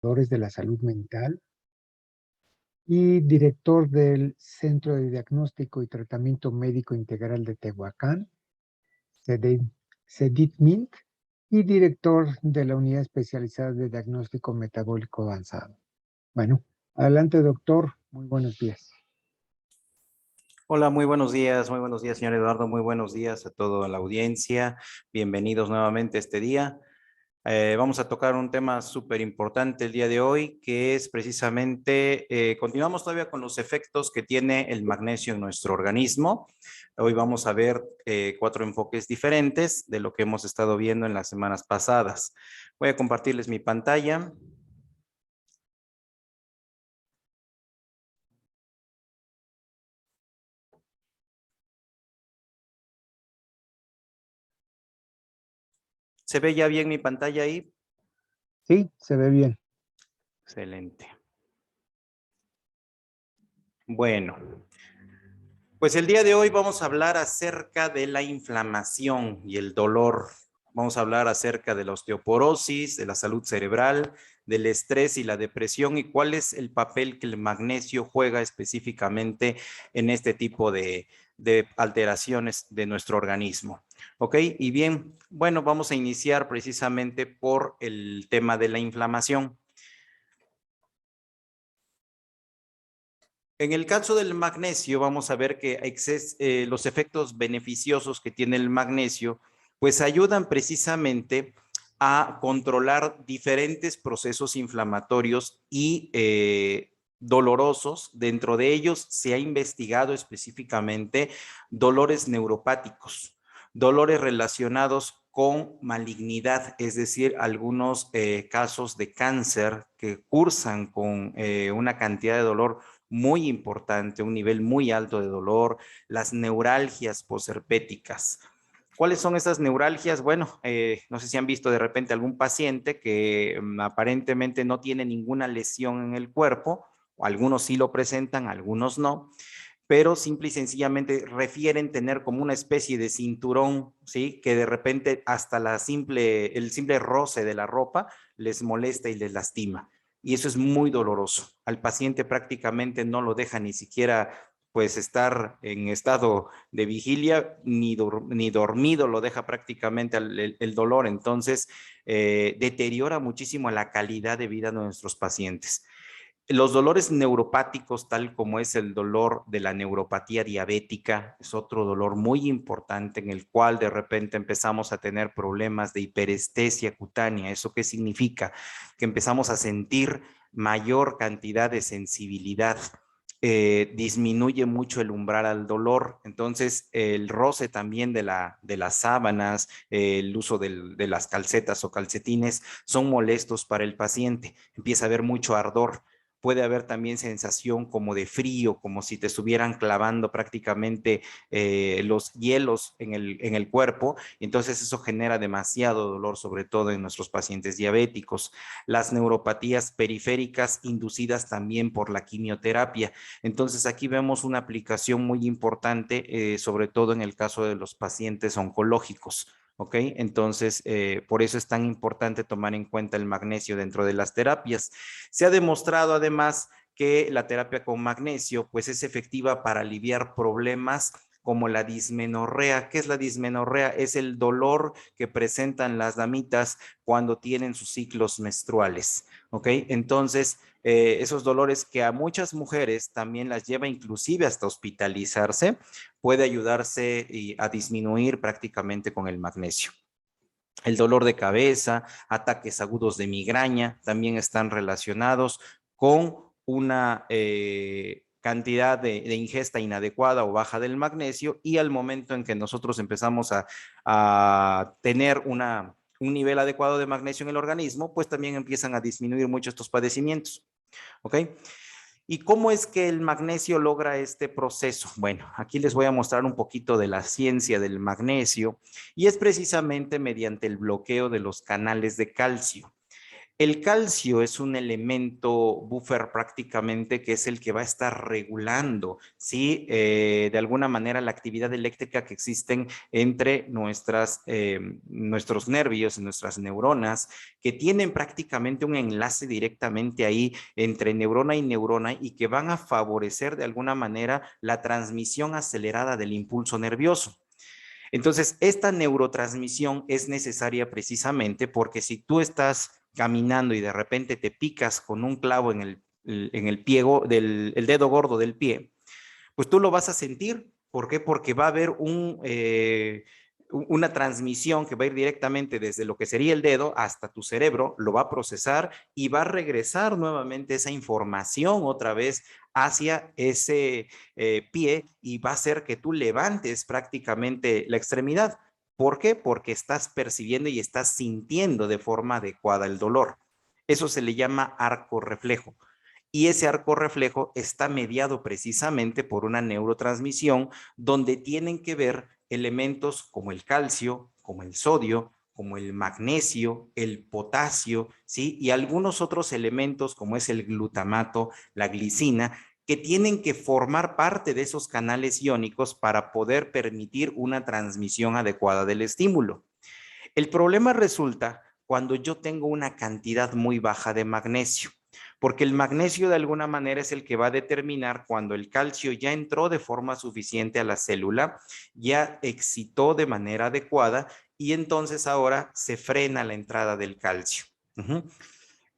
de la Salud Mental y director del Centro de Diagnóstico y Tratamiento Médico Integral de Tehuacán, CEDITMINT, y director de la Unidad Especializada de Diagnóstico Metabólico Avanzado. Bueno, adelante, doctor. Muy buenos días. Hola, muy buenos días, señor Eduardo, muy buenos días a toda la audiencia. Bienvenidos nuevamente a este día. Vamos a tocar un tema súper importante el día de hoy, que es precisamente, continuamos todavía con los efectos que tiene el magnesio en nuestro organismo. Hoy vamos a ver 4 enfoques diferentes de lo que hemos estado viendo en las semanas pasadas. Voy a compartirles mi pantalla. ¿Se ve ya bien mi pantalla ahí? Sí, se ve bien. Excelente. Bueno, pues el día de hoy vamos a hablar acerca de la inflamación y el dolor. Vamos a hablar acerca de la osteoporosis, de la salud cerebral, del estrés y la depresión y cuál es el papel que el magnesio juega específicamente en este tipo de alteraciones de nuestro organismo. ¿Ok? Y bien, bueno, vamos a iniciar precisamente por el tema de la inflamación. En el caso del magnesio, vamos a ver que los efectos beneficiosos que tiene el magnesio, pues ayudan precisamente a controlar diferentes procesos inflamatorios y dolorosos. Dentro de ellos se ha investigado específicamente dolores neuropáticos, dolores relacionados con malignidad, es decir, algunos casos de cáncer que cursan con una cantidad de dolor muy importante, un nivel muy alto de dolor, las neuralgias posherpéticas. ¿Cuáles son esas neuralgias? Bueno, no sé si han visto de repente algún paciente que aparentemente no tiene ninguna lesión en el cuerpo, o algunos sí lo presentan, algunos no, pero simple y sencillamente refieren tener como una especie de cinturón, ¿sí? Que de repente hasta el simple roce de la ropa les molesta y les lastima. Y eso es muy doloroso. Al paciente prácticamente no lo deja ni siquiera pues estar en estado de vigilia, ni dormido lo deja prácticamente el dolor. Entonces, deteriora muchísimo la calidad de vida de nuestros pacientes. Los dolores neuropáticos, tal como es el dolor de la neuropatía diabética, es otro dolor muy importante en el cual de repente empezamos a tener problemas de hiperestesia cutánea. ¿Eso qué significa? Que empezamos a sentir mayor cantidad de sensibilidad. Disminuye mucho el umbral al dolor. Entonces, el roce también de las sábanas, el uso de las calcetas o calcetines son molestos para el paciente. Empieza a haber mucho ardor. Puede haber también sensación como de frío, como si te estuvieran clavando prácticamente los hielos en el cuerpo. Entonces eso genera demasiado dolor, sobre todo en nuestros pacientes diabéticos. Las neuropatías periféricas inducidas también por la quimioterapia. Entonces aquí vemos una aplicación muy importante, sobre todo en el caso de los pacientes oncológicos. ¿Ok? Entonces, por eso es tan importante tomar en cuenta el magnesio dentro de las terapias. Se ha demostrado además que la terapia con magnesio pues es efectiva para aliviar problemas como la dismenorrea. ¿Qué es la dismenorrea? Es el dolor que presentan las damitas cuando tienen sus ciclos menstruales. ¿Ok? Entonces, esos dolores que a muchas mujeres también las lleva inclusive hasta hospitalizarse, puede ayudarse a disminuir prácticamente con el magnesio. El dolor de cabeza, ataques agudos de migraña también están relacionados con una cantidad de ingesta inadecuada o baja del magnesio, y al momento en que nosotros empezamos a tener un nivel adecuado de magnesio en el organismo, pues también empiezan a disminuir mucho estos padecimientos. ¿Ok? ¿Y cómo es que el magnesio logra este proceso? Bueno, aquí les voy a mostrar un poquito de la ciencia del magnesio, y es precisamente mediante el bloqueo de los canales de calcio. El calcio es un elemento buffer prácticamente que es el que va a estar regulando, ¿sí? De alguna manera la actividad eléctrica que existen entre nuestros nervios y nuestras neuronas, que tienen prácticamente un enlace directamente ahí entre neurona y neurona y que van a favorecer de alguna manera la transmisión acelerada del impulso nervioso. Entonces, esta neurotransmisión es necesaria precisamente porque si tú estás caminando y de repente te picas con un clavo en el pie el dedo gordo del pie, pues tú lo vas a sentir. ¿Por qué? Porque va a haber una transmisión que va a ir directamente desde lo que sería el dedo hasta tu cerebro, lo va a procesar y va a regresar nuevamente esa información otra vez hacia ese pie y va a hacer que tú levantes prácticamente la extremidad. ¿Por qué? Porque estás percibiendo y estás sintiendo de forma adecuada el dolor. Eso se le llama arco reflejo. Y ese arco reflejo está mediado precisamente por una neurotransmisión donde tienen que ver elementos como el calcio, como el sodio, como el magnesio, el potasio, ¿sí? Y algunos otros elementos como es el glutamato, la glicina, que tienen que formar parte de esos canales iónicos para poder permitir una transmisión adecuada del estímulo. El problema resulta cuando yo tengo una cantidad muy baja de magnesio, porque el magnesio de alguna manera es el que va a determinar cuando el calcio ya entró de forma suficiente a la célula, ya excitó de manera adecuada y entonces ahora se frena la entrada del calcio.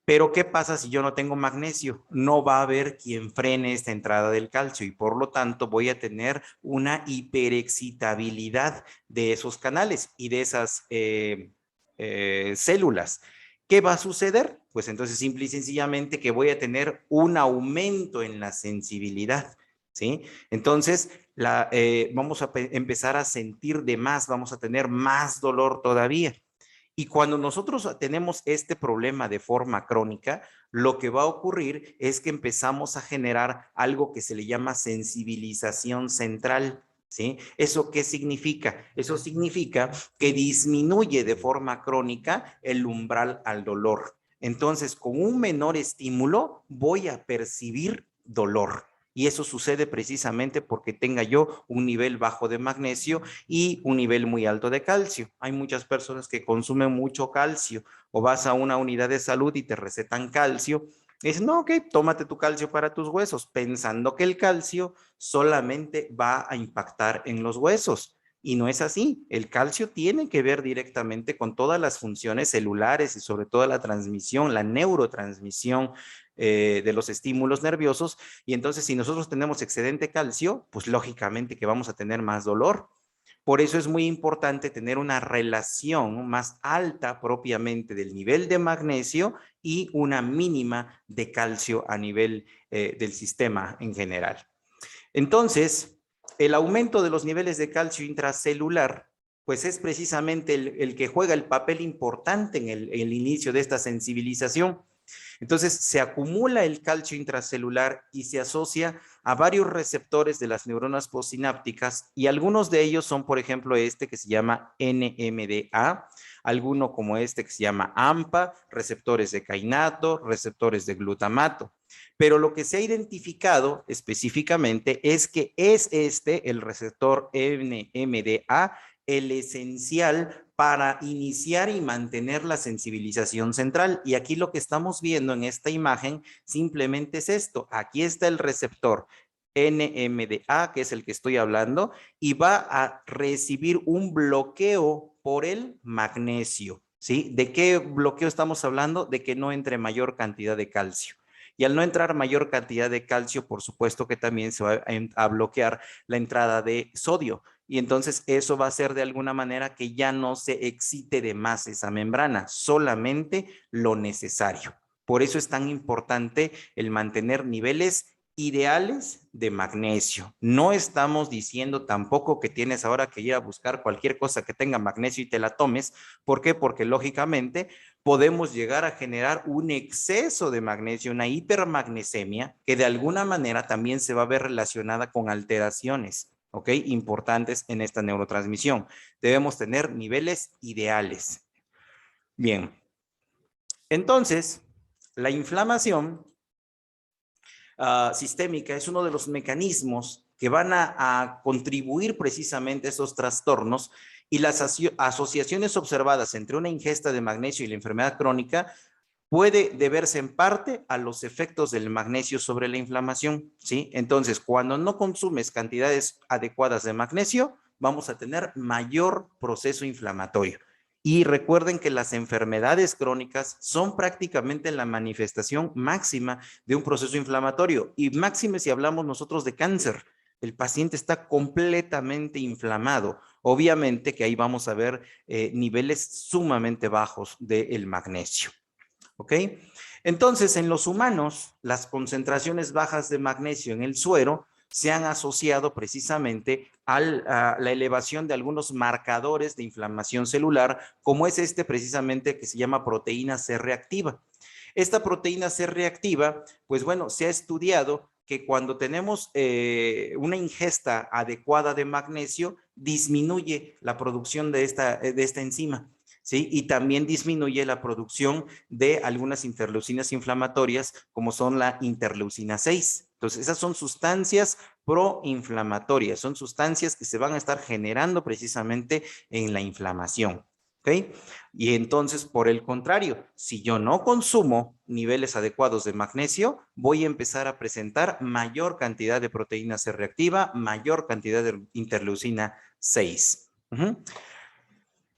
Pero ¿qué pasa si yo no tengo magnesio? No va a haber quien frene esta entrada del calcio y por lo tanto voy a tener una hiperexcitabilidad de esos canales y de esas células. ¿Qué va a suceder? Pues entonces simple y sencillamente que voy a tener un aumento en la sensibilidad, ¿sí? Entonces vamos a empezar a sentir de más, vamos a tener más dolor todavía. Y cuando nosotros tenemos este problema de forma crónica, lo que va a ocurrir es que empezamos a generar algo que se le llama sensibilización central. ¿Sí? ¿Eso qué significa? Eso significa que disminuye de forma crónica el umbral al dolor. Entonces, con un menor estímulo, voy a percibir dolor. Y eso sucede precisamente porque tenga yo un nivel bajo de magnesio y un nivel muy alto de calcio. Hay muchas personas que consumen mucho calcio o vas a una unidad de salud y te recetan calcio. Y dicen, no, ok, tómate tu calcio para tus huesos, pensando que el calcio solamente va a impactar en los huesos. Y no es así. El calcio tiene que ver directamente con todas las funciones celulares y sobre todo la transmisión, la neurotransmisión de los estímulos nerviosos. Y entonces, si nosotros tenemos excedente calcio, pues lógicamente que vamos a tener más dolor. Por eso es muy importante tener una relación más alta propiamente del nivel de magnesio y una mínima de calcio a nivel del sistema en general. Entonces, el aumento de los niveles de calcio intracelular, pues es precisamente el que juega el papel importante en el inicio de esta sensibilización. Entonces, se acumula el calcio intracelular y se asocia a varios receptores de las neuronas postsinápticas y algunos de ellos son, por ejemplo, este que se llama NMDA, alguno como este que se llama AMPA, receptores de kainato, receptores de glutamato. Pero lo que se ha identificado específicamente es que es el receptor NMDA, el esencial para iniciar y mantener la sensibilización central. Y aquí lo que estamos viendo en esta imagen simplemente es esto. Aquí está el receptor NMDA, que es el que estoy hablando, y va a recibir un bloqueo por el magnesio. ¿Sí? ¿De qué bloqueo estamos hablando? De que no entre mayor cantidad de calcio. Y al no entrar mayor cantidad de calcio, por supuesto que también se va a bloquear la entrada de sodio. Y entonces eso va a ser de alguna manera que ya no se excite de más esa membrana, solamente lo necesario. Por eso es tan importante el mantener niveles ideales de magnesio. No estamos diciendo tampoco que tienes ahora que ir a buscar cualquier cosa que tenga magnesio y te la tomes. ¿Por qué? Porque lógicamente podemos llegar a generar un exceso de magnesio, una hipermagnesemia, que de alguna manera también se va a ver relacionada con alteraciones, ¿ok? Importantes en esta neurotransmisión. Debemos tener niveles ideales. Bien. Entonces, la inflamación sistémica es uno de los mecanismos que van a contribuir precisamente a esos trastornos, y las asociaciones observadas entre una ingesta de magnesio y la enfermedad crónica puede deberse en parte a los efectos del magnesio sobre la inflamación, ¿sí? Entonces, cuando no consumes cantidades adecuadas de magnesio, vamos a tener mayor proceso inflamatorio. Y recuerden que las enfermedades crónicas son prácticamente la manifestación máxima de un proceso inflamatorio, y máxime si hablamos nosotros de cáncer. El paciente está completamente inflamado. Obviamente que ahí vamos a ver niveles sumamente bajos del magnesio. ¿Ok? Entonces, en los humanos, las concentraciones bajas de magnesio en el suero se han asociado precisamente a la elevación de algunos marcadores de inflamación celular, como es este precisamente que se llama proteína C reactiva. Esta proteína C reactiva, pues bueno, se ha estudiado que cuando tenemos una ingesta adecuada de magnesio, disminuye la producción de esta enzima. ¿Sí? Y también disminuye la producción de algunas interleucinas inflamatorias, como son la interleucina 6. Entonces, esas son sustancias proinflamatorias, son sustancias que se van a estar generando precisamente en la inflamación. ¿Ok? Y entonces, por el contrario, si yo no consumo niveles adecuados de magnesio, voy a empezar a presentar mayor cantidad de proteína C reactiva, mayor cantidad de interleucina 6.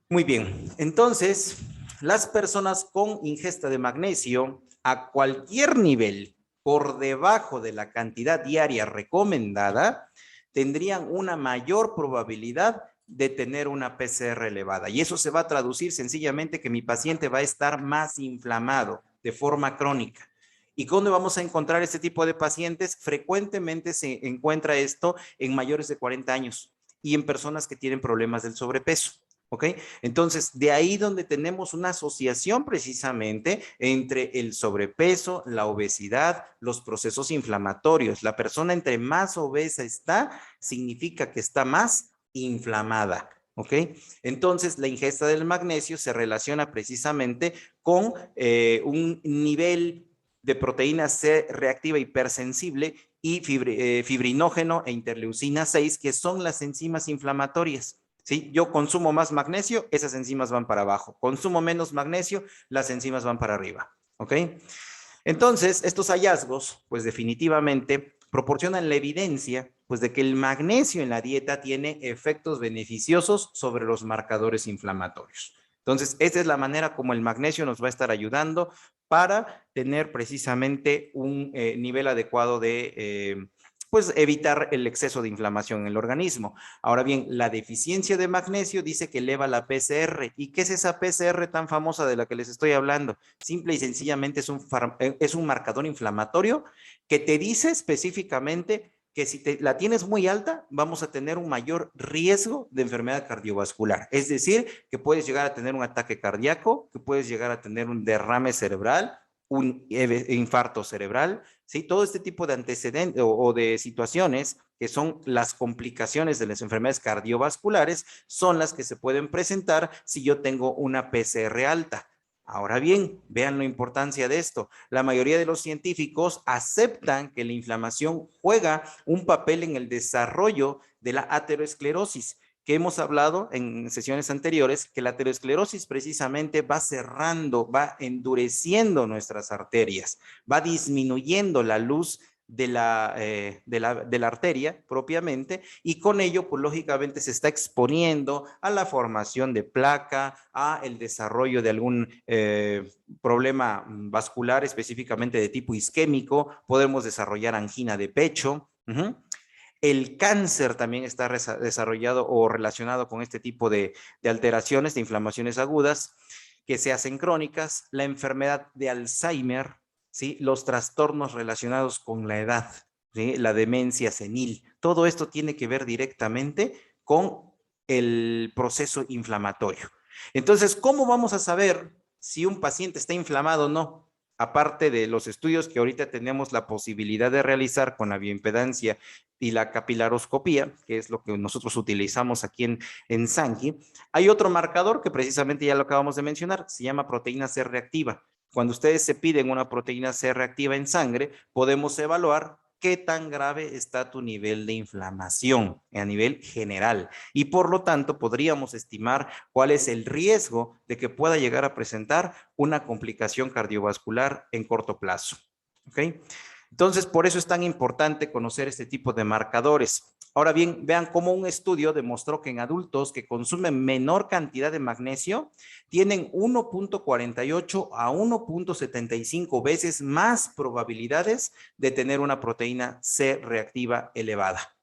Muy bien, entonces las personas con ingesta de magnesio a cualquier nivel por debajo de la cantidad diaria recomendada tendrían una mayor probabilidad de tener una PCR elevada, y eso se va a traducir sencillamente que mi paciente va a estar más inflamado de forma crónica. ¿Y dónde vamos a encontrar este tipo de pacientes? Frecuentemente se encuentra esto en mayores de 40 años y en personas que tienen problemas del sobrepeso. ¿Ok? Entonces, de ahí donde tenemos una asociación precisamente entre el sobrepeso, la obesidad, los procesos inflamatorios. La persona entre más obesa está, significa que está más inflamada. ¿Ok? Entonces, la ingesta del magnesio se relaciona precisamente con un nivel de proteína C reactiva hipersensible y fibrinógeno e interleucina 6, que son las enzimas inflamatorias. ¿Sí? Yo consumo más magnesio, esas enzimas van para abajo. Consumo menos magnesio, las enzimas van para arriba. ¿Ok? Entonces, estos hallazgos, pues definitivamente proporcionan la evidencia, pues de que el magnesio en la dieta tiene efectos beneficiosos sobre los marcadores inflamatorios. Entonces, esta es la manera como el magnesio nos va a estar ayudando para tener precisamente un nivel adecuado de pues evitar el exceso de inflamación en el organismo. Ahora bien, la deficiencia de magnesio dice que eleva la PCR. ¿Y qué es esa PCR tan famosa de la que les estoy hablando? Simple y sencillamente es un marcador inflamatorio que te dice específicamente que si la tienes muy alta, vamos a tener un mayor riesgo de enfermedad cardiovascular. Es decir, que puedes llegar a tener un ataque cardíaco, que puedes llegar a tener un derrame cerebral, un infarto cerebral, ¿sí? Todo este tipo de antecedentes o de situaciones que son las complicaciones de las enfermedades cardiovasculares son las que se pueden presentar si yo tengo una PCR alta. Ahora bien, vean la importancia de esto. La mayoría de los científicos aceptan que la inflamación juega un papel en el desarrollo de la aterosclerosis, que hemos hablado en sesiones anteriores, que la aterosclerosis precisamente va cerrando, va endureciendo nuestras arterias, va disminuyendo la luz de la arteria propiamente, y con ello, pues lógicamente se está exponiendo a la formación de placa, a el desarrollo de algún problema vascular, específicamente de tipo isquémico. Podemos desarrollar angina de pecho. El cáncer también está desarrollado o relacionado con este tipo de alteraciones, de inflamaciones agudas que se hacen crónicas. La enfermedad de Alzheimer, ¿sí? Los trastornos relacionados con la edad, ¿sí? La demencia senil. Todo esto tiene que ver directamente con el proceso inflamatorio. Entonces, ¿cómo vamos a saber si un paciente está inflamado o no? Aparte de los estudios que ahorita tenemos la posibilidad de realizar con la bioimpedancia y la capilaroscopía, que es lo que nosotros utilizamos aquí en Sanki, hay otro marcador que precisamente ya lo acabamos de mencionar, se llama proteína C reactiva. cuando ustedes se piden una proteína C reactiva en sangre, podemos evaluar qué tan grave está tu nivel de inflamación a nivel general. Y por lo tanto, podríamos estimar cuál es el riesgo de que pueda llegar a presentar una complicación cardiovascular en corto plazo. ¿Ok? Entonces, por eso es tan importante conocer este tipo de marcadores. Ahora bien, vean cómo un estudio demostró que en adultos que consumen menor cantidad de magnesio tienen 1.48 a 1.75 veces más probabilidades de tener una proteína C reactiva elevada.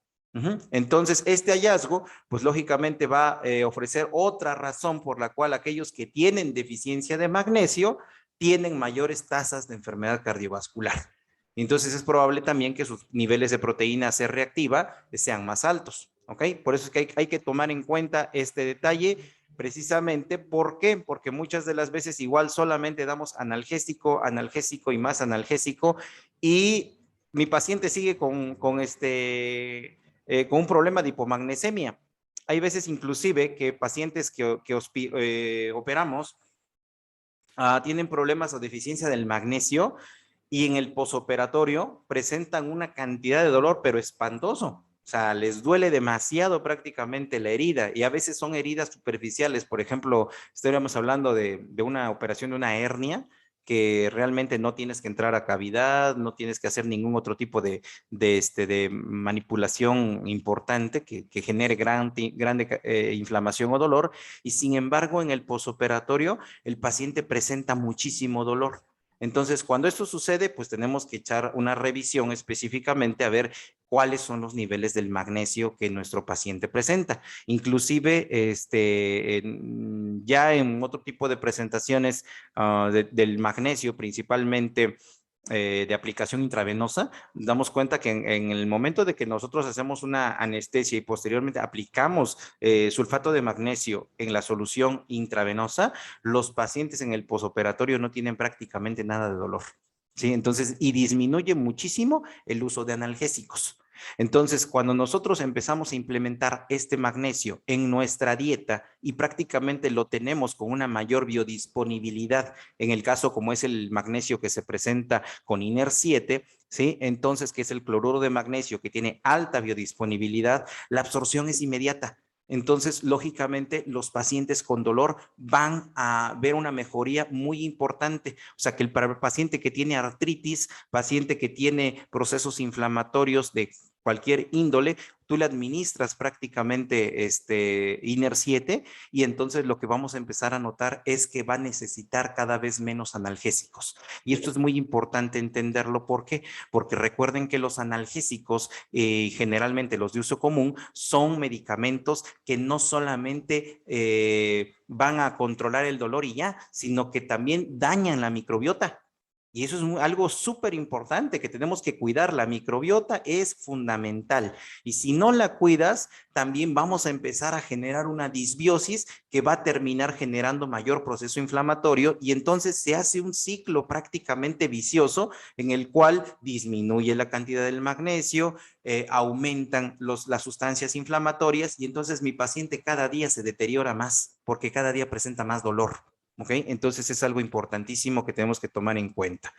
Entonces, este hallazgo, pues lógicamente va a ofrecer otra razón por la cual aquellos que tienen deficiencia de magnesio tienen mayores tasas de enfermedad cardiovascular. Entonces es probable también que sus niveles de proteína C reactiva sean más altos, ¿ok? Por eso es que hay que tomar en cuenta este detalle precisamente. ¿Por qué? Porque muchas de las veces igual solamente damos analgésico, analgésico y más analgésico y mi paciente sigue con un problema de hipomagnesemia. Hay veces inclusive que pacientes que operamos tienen problemas o deficiencia del magnesio y en el posoperatorio presentan una cantidad de dolor, pero espantoso. O sea, les duele demasiado prácticamente la herida y a veces son heridas superficiales. Por ejemplo, estaríamos hablando de una operación de una hernia que realmente no tienes que entrar a cavidad, no tienes que hacer ningún otro tipo de manipulación importante que genere grande inflamación o dolor. Y sin embargo, en el posoperatorio, el paciente presenta muchísimo dolor. Entonces, cuando esto sucede, pues tenemos que echar una revisión específicamente a ver cuáles son los niveles del magnesio que nuestro paciente presenta. Inclusive, ya en otro tipo de presentaciones del magnesio, principalmente de aplicación intravenosa, damos cuenta que en el momento de que nosotros hacemos una anestesia y posteriormente aplicamos sulfato de magnesio en la solución intravenosa, los pacientes en el posoperatorio no tienen prácticamente nada de dolor. ¿Sí? Entonces, y disminuye muchísimo el uso de analgésicos. Entonces, cuando nosotros empezamos a implementar este magnesio en nuestra dieta y prácticamente lo tenemos con una mayor biodisponibilidad, en el caso como es el magnesio que se presenta con INER7, ¿sí? Entonces, que es el cloruro de magnesio que tiene alta biodisponibilidad, la absorción es inmediata. Entonces, lógicamente, los pacientes con dolor van a ver una mejoría muy importante. O sea, que para el paciente que tiene artritis, paciente que tiene procesos inflamatorios de cualquier índole, tú le administras prácticamente INER7 y entonces lo que vamos a empezar a notar es que va a necesitar cada vez menos analgésicos. Y esto es muy importante entenderlo. ¿Por qué? Porque recuerden que los analgésicos, generalmente los de uso común, son medicamentos que no solamente van a controlar el dolor y ya, sino que también dañan la microbiota. Y eso es algo súper importante que tenemos que cuidar. La microbiota es fundamental. Y si no la cuidas, también vamos a empezar a generar una disbiosis que va a terminar generando mayor proceso inflamatorio y entonces se hace un ciclo prácticamente vicioso en el cual disminuye la cantidad del magnesio, aumentan las sustancias inflamatorias y entonces mi paciente cada día se deteriora más porque cada día presenta más dolor. ¿Ok? Entonces es algo importantísimo que tenemos que tomar en cuenta.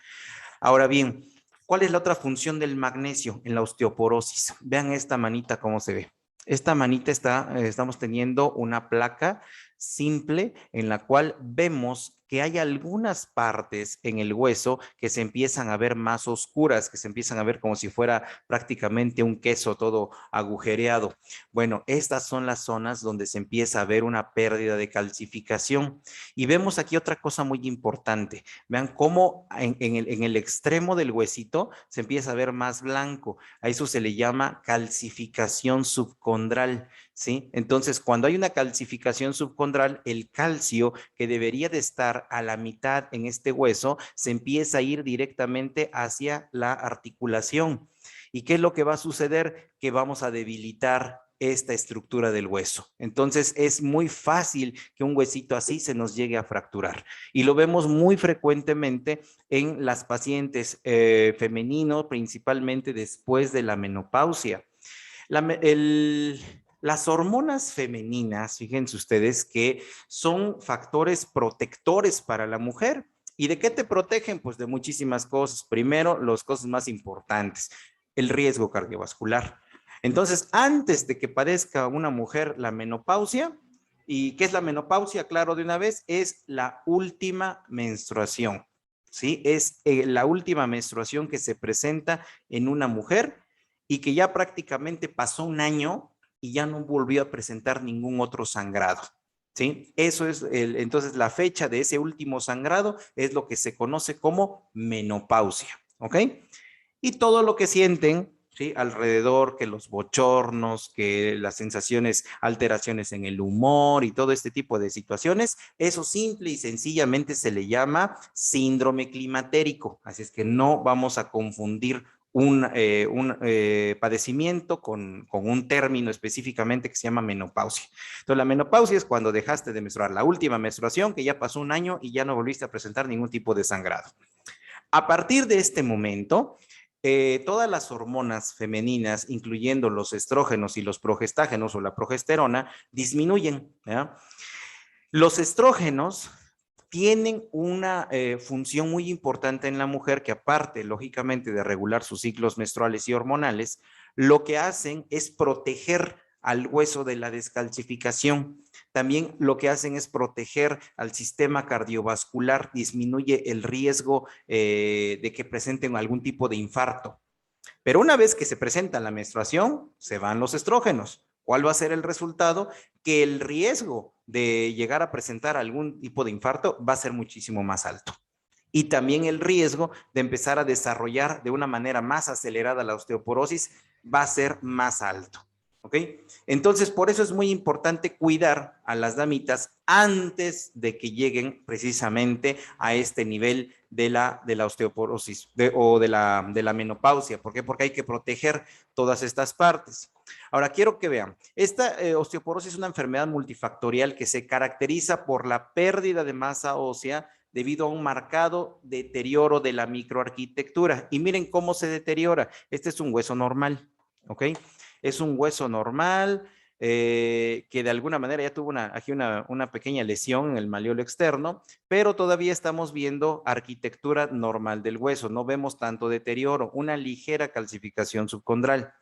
Ahora bien, ¿cuál es la otra función del magnesio en la osteoporosis? Vean esta manita cómo se ve. Esta manita estamos teniendo una placa simple en la cual vemos que hay algunas partes en el hueso que se empiezan a ver más oscuras, que se empiezan a ver como si fuera prácticamente un queso todo agujereado. Bueno, estas son las zonas donde se empieza a ver una pérdida de calcificación. Y vemos aquí otra cosa muy importante. Vean cómo en el extremo del huesito se empieza a ver más blanco. A eso se le llama calcificación subcondral, ¿sí? Entonces, cuando hay una calcificación subcondral, el calcio que debería de estar a la mitad en este hueso se empieza a ir directamente hacia la articulación. ¿Y qué es lo que va a suceder? Que vamos a debilitar esta estructura del hueso. Entonces es muy fácil que un huesito así se nos llegue a fracturar. Y lo vemos muy frecuentemente en las pacientes femeninos, principalmente después de la menopausia. Las hormonas femeninas, fíjense ustedes que son factores protectores para la mujer ¿Y de qué te protegen? Pues de muchísimas cosas. Primero, las cosas más importantes, el riesgo cardiovascular. Entonces, antes de que padezca una mujer la menopausia, ¿y qué es la menopausia? Claro, de una vez, es la última menstruación, ¿sí? Es la última menstruación que se presenta en una mujer y que ya prácticamente pasó un año y ya no volvió a presentar ningún otro sangrado. ¿Sí? Eso es, entonces la fecha de ese último sangrado es lo que se conoce como menopausia, ¿ok? Y todo lo que sienten, ¿sí? Alrededor, que los bochornos, que las sensaciones, alteraciones en el humor y todo este tipo de situaciones, eso simple y sencillamente se le llama síndrome climatérico. Así es que no vamos a confundir un padecimiento con un término específicamente que se llama menopausia. Entonces, la menopausia es cuando dejaste de menstruar, la última menstruación, que ya pasó un año y ya no volviste a presentar ningún tipo de sangrado. A partir de este momento, todas las hormonas femeninas, incluyendo los estrógenos y los progestágenos o la progesterona, disminuyen, ¿ya? Los estrógenos tienen una función muy importante en la mujer que aparte, lógicamente, de regular sus ciclos menstruales y hormonales, lo que hacen es proteger al hueso de la descalcificación. También lo que hacen es proteger al sistema cardiovascular, disminuye el riesgo de que presenten algún tipo de infarto. Pero una vez que se presenta la menstruación, se van los estrógenos. ¿Cuál va a ser el resultado? Que el riesgo de llegar a presentar algún tipo de infarto va a ser muchísimo más alto. Y también el riesgo de empezar a desarrollar de una manera más acelerada la osteoporosis va a ser más alto. ¿Ok? Entonces, por eso es muy importante cuidar a las damitas antes de que lleguen precisamente a este nivel de la osteoporosis o de la menopausia. ¿Por qué? Porque hay que proteger todas estas partes. Ahora, quiero que vean, esta osteoporosis es una enfermedad multifactorial que se caracteriza por la pérdida de masa ósea debido a un marcado deterioro de la microarquitectura. Y miren cómo se deteriora. Este es un hueso normal, ¿ok? Es un hueso normal que de alguna manera ya tuvo aquí una pequeña lesión en el maleolo externo, pero todavía estamos viendo arquitectura normal del hueso, no vemos tanto deterioro, una ligera calcificación subcondral.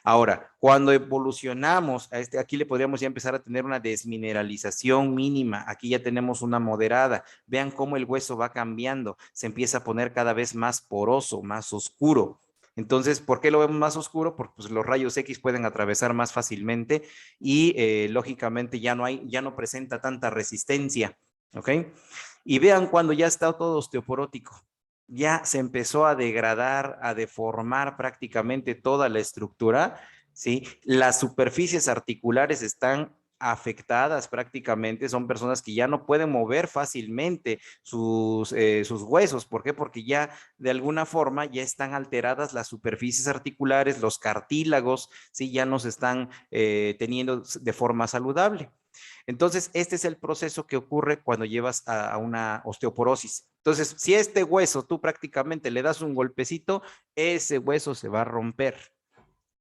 Ahora, cuando evolucionamos a aquí le podríamos ya empezar a tener una desmineralización mínima. Aquí ya tenemos una moderada. Vean cómo el hueso va cambiando. Se empieza a poner cada vez más poroso, más oscuro. Entonces, ¿por qué lo vemos más oscuro? Porque pues, los rayos X pueden atravesar más fácilmente y lógicamente ya no presenta tanta resistencia. ¿Ok? Y vean cuando ya está todo osteoporótico ya se empezó a degradar, a deformar prácticamente toda la estructura, ¿sí? Las superficies articulares están afectadas prácticamente, son personas que ya no pueden mover fácilmente sus huesos. ¿Por qué? Porque ya de alguna forma ya están alteradas las superficies articulares, los cartílagos, ¿sí? Ya no se están teniendo de forma saludable. Entonces, este es el proceso que ocurre cuando llevas a una osteoporosis. Entonces, si a este hueso tú prácticamente le das un golpecito, ese hueso se va a romper.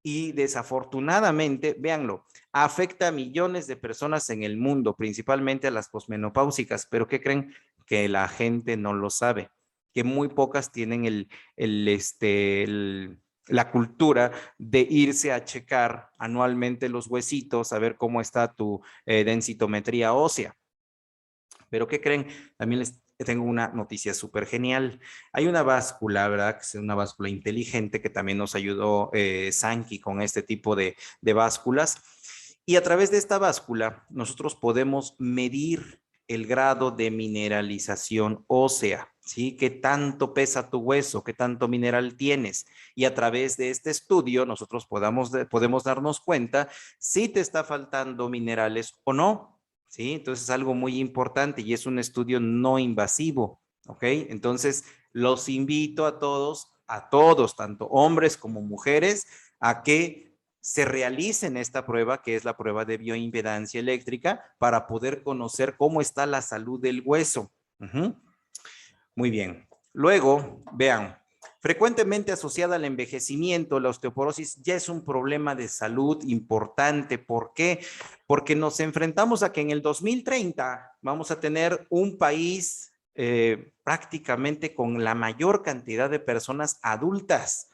Y desafortunadamente, véanlo, afecta a millones de personas en el mundo, principalmente a las posmenopáusicas, pero ¿qué creen? Que la gente no lo sabe, que muy pocas tienen la cultura de irse a checar anualmente los huesitos, a ver cómo está tu densitometría ósea. Pero ¿qué creen? También les tengo una noticia súper genial. Hay una báscula, ¿verdad? Que es una báscula inteligente que también nos ayudó Sankey con este tipo de básculas. Y a través de esta báscula nosotros podemos medir el grado de mineralización ósea, ¿sí? ¿Qué tanto pesa tu hueso? ¿Qué tanto mineral tienes? Y a través de este estudio nosotros podemos darnos cuenta si te está faltando minerales o no. ¿Sí? Entonces es algo muy importante y es un estudio no invasivo, ¿ok? Entonces los invito a todos, tanto hombres como mujeres, a que se realicen esta prueba, que es la prueba de bioimpedancia eléctrica, para poder conocer cómo está la salud del hueso. Muy bien. Luego, vean, frecuentemente asociada al envejecimiento, la osteoporosis ya es un problema de salud importante. ¿Por qué? Porque nos enfrentamos a que en el 2030 vamos a tener un país prácticamente con la mayor cantidad de personas adultas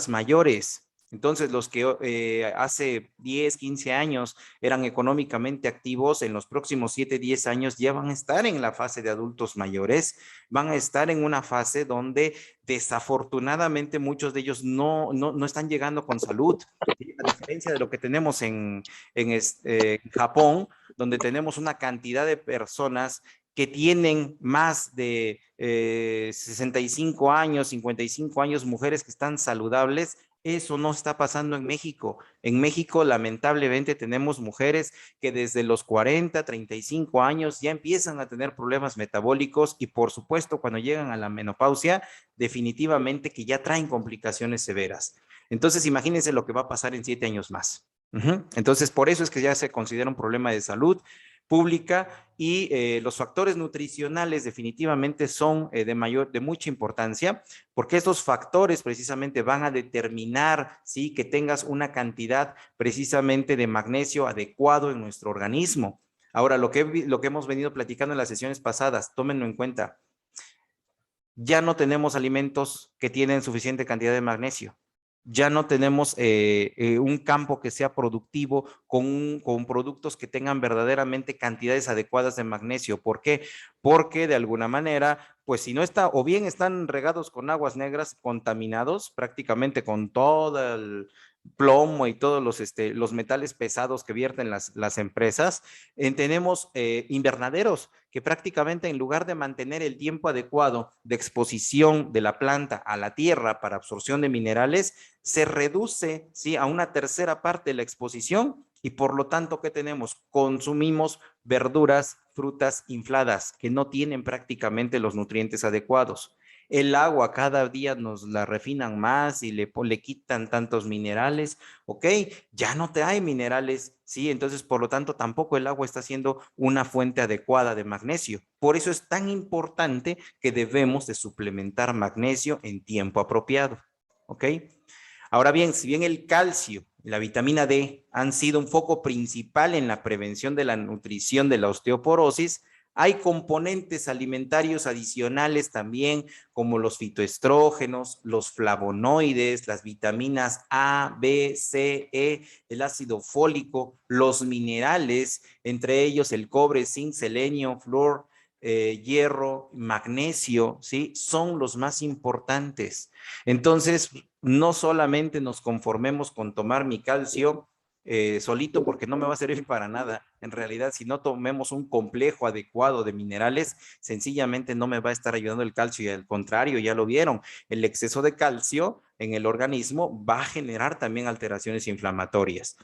mayores. Entonces, los que hace 10, 15 años eran económicamente activos, en los próximos 7, 10 años ya van a estar en la fase de adultos mayores, van a estar en una fase donde desafortunadamente muchos de ellos no están llegando con salud. A diferencia de lo que tenemos en Japón, donde tenemos una cantidad de personas que tienen más de 65 años, 55 años, mujeres que están saludables. Eso no está pasando en México. En México, lamentablemente, tenemos mujeres que desde los 40, 35 años ya empiezan a tener problemas metabólicos y, por supuesto, cuando llegan a la menopausia, definitivamente que ya traen complicaciones severas. Entonces, imagínense lo que va a pasar en 7 años más. Entonces, por eso es que ya se considera un problema de salud pública y los factores nutricionales definitivamente son de mucha importancia porque estos factores precisamente van a determinar, ¿sí?, que tengas una cantidad precisamente de magnesio adecuado en nuestro organismo. Ahora, lo que hemos venido platicando en las sesiones pasadas, tómenlo en cuenta. Ya no tenemos alimentos que tienen suficiente cantidad de magnesio. Ya no tenemos un campo que sea productivo con productos que tengan verdaderamente cantidades adecuadas de magnesio. ¿Por qué? Porque de alguna manera, pues si no está, o bien están regados con aguas negras, contaminados prácticamente con todo el plomo y todos los metales pesados que vierten las empresas. Tenemos invernaderos que prácticamente en lugar de mantener el tiempo adecuado de exposición de la planta a la tierra para absorción de minerales, se reduce, ¿sí?, a una tercera parte de la exposición y por lo tanto, ¿qué tenemos? Consumimos verduras, frutas infladas que no tienen prácticamente los nutrientes adecuados. El agua cada día nos la refinan más y le quitan tantos minerales, ¿ok? Ya no te hay minerales, ¿sí? Entonces, por lo tanto, tampoco el agua está siendo una fuente adecuada de magnesio. Por eso es tan importante que debemos de suplementar magnesio en tiempo apropiado, ¿ok? Ahora bien, si bien el calcio y la vitamina D han sido un foco principal en la prevención de la nutrición de la osteoporosis, hay componentes alimentarios adicionales también, como los fitoestrógenos, los flavonoides, las vitaminas A, B, C, E, el ácido fólico, los minerales, entre ellos el cobre, zinc, selenio, flúor, hierro, magnesio, ¿sí? Son los más importantes. Entonces, no solamente nos conformemos con tomar mi calcio solito porque no me va a servir para nada. En realidad, si no tomemos un complejo adecuado de minerales, sencillamente no me va a estar ayudando el calcio y al contrario, ya lo vieron, el exceso de calcio en el organismo va a generar también alteraciones inflamatorias.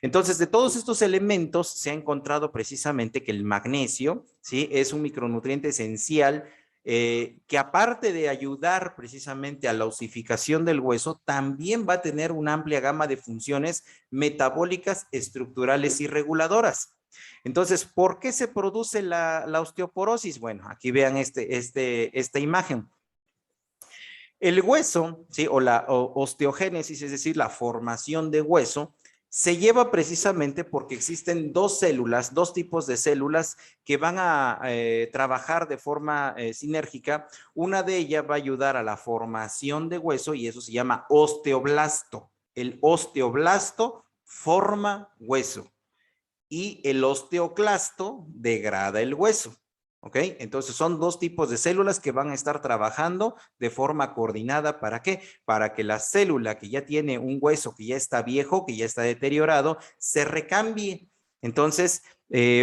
Entonces, de todos estos elementos se ha encontrado precisamente que el magnesio, ¿sí?, es un micronutriente esencial que aparte de ayudar precisamente a la osificación del hueso, también va a tener una amplia gama de funciones metabólicas, estructurales y reguladoras. Entonces, ¿por qué se produce la osteoporosis? Bueno, aquí vean esta imagen. El hueso, ¿sí?, o la osteogénesis, es decir, la formación de hueso, se lleva precisamente porque existen dos tipos de células que van a trabajar de forma sinérgica. Una de ellas va a ayudar a la formación de hueso y eso se llama osteoblasto. El osteoblasto forma hueso y el osteoclasto degrada el hueso. ¿Ok? Entonces son dos tipos de células que van a estar trabajando de forma coordinada. ¿Para qué? Para que la célula que ya tiene un hueso que ya está viejo, que ya está deteriorado, se recambie. Entonces,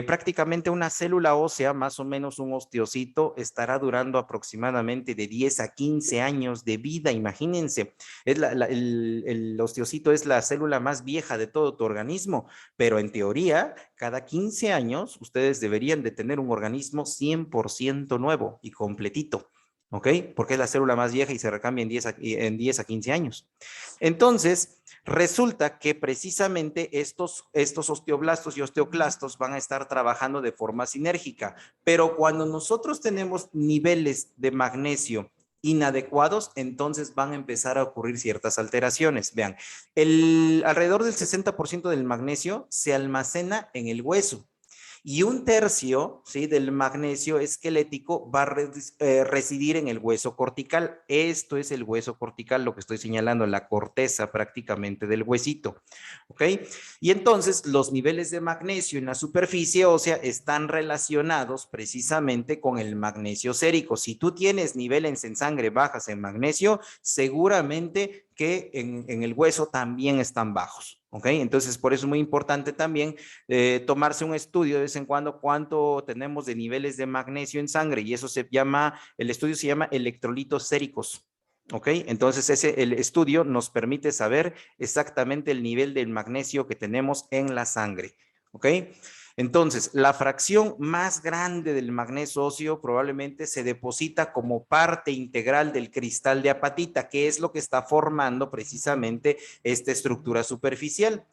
prácticamente una célula ósea, más o menos un osteocito, estará durando aproximadamente de 10 a 15 años de vida. Imagínense, el osteocito es la célula más vieja de todo tu organismo, pero en teoría, cada 15 años, ustedes deberían de tener un organismo 100% nuevo y completito. ¿Ok? Porque es la célula más vieja y se recambia en 10 a 15 años. Entonces, resulta que precisamente estos osteoblastos y osteoclastos van a estar trabajando de forma sinérgica, pero cuando nosotros tenemos niveles de magnesio inadecuados, entonces van a empezar a ocurrir ciertas alteraciones. Vean, alrededor del 60% del magnesio se almacena en el hueso Y un tercio, ¿sí?, del magnesio esquelético va a residir en el hueso cortical. Esto es el hueso cortical, lo que estoy señalando, la corteza prácticamente del huesito. ¿Ok? Y entonces los niveles de magnesio en la superficie ósea están relacionados precisamente con el magnesio sérico. Si tú tienes niveles en sangre bajas en magnesio, seguramente que en el hueso también están bajos. ¿Ok? Entonces, por eso es muy importante también tomarse un estudio de vez en cuando cuánto tenemos de niveles de magnesio en sangre, y eso se llama, el estudio se llama electrolitos séricos. ¿Ok? Entonces, el estudio nos permite saber exactamente el nivel del magnesio que tenemos en la sangre. ¿Ok? Entonces, la fracción más grande del magnesio óseo probablemente se deposita como parte integral del cristal de apatita, que es lo que está formando precisamente esta estructura superficial.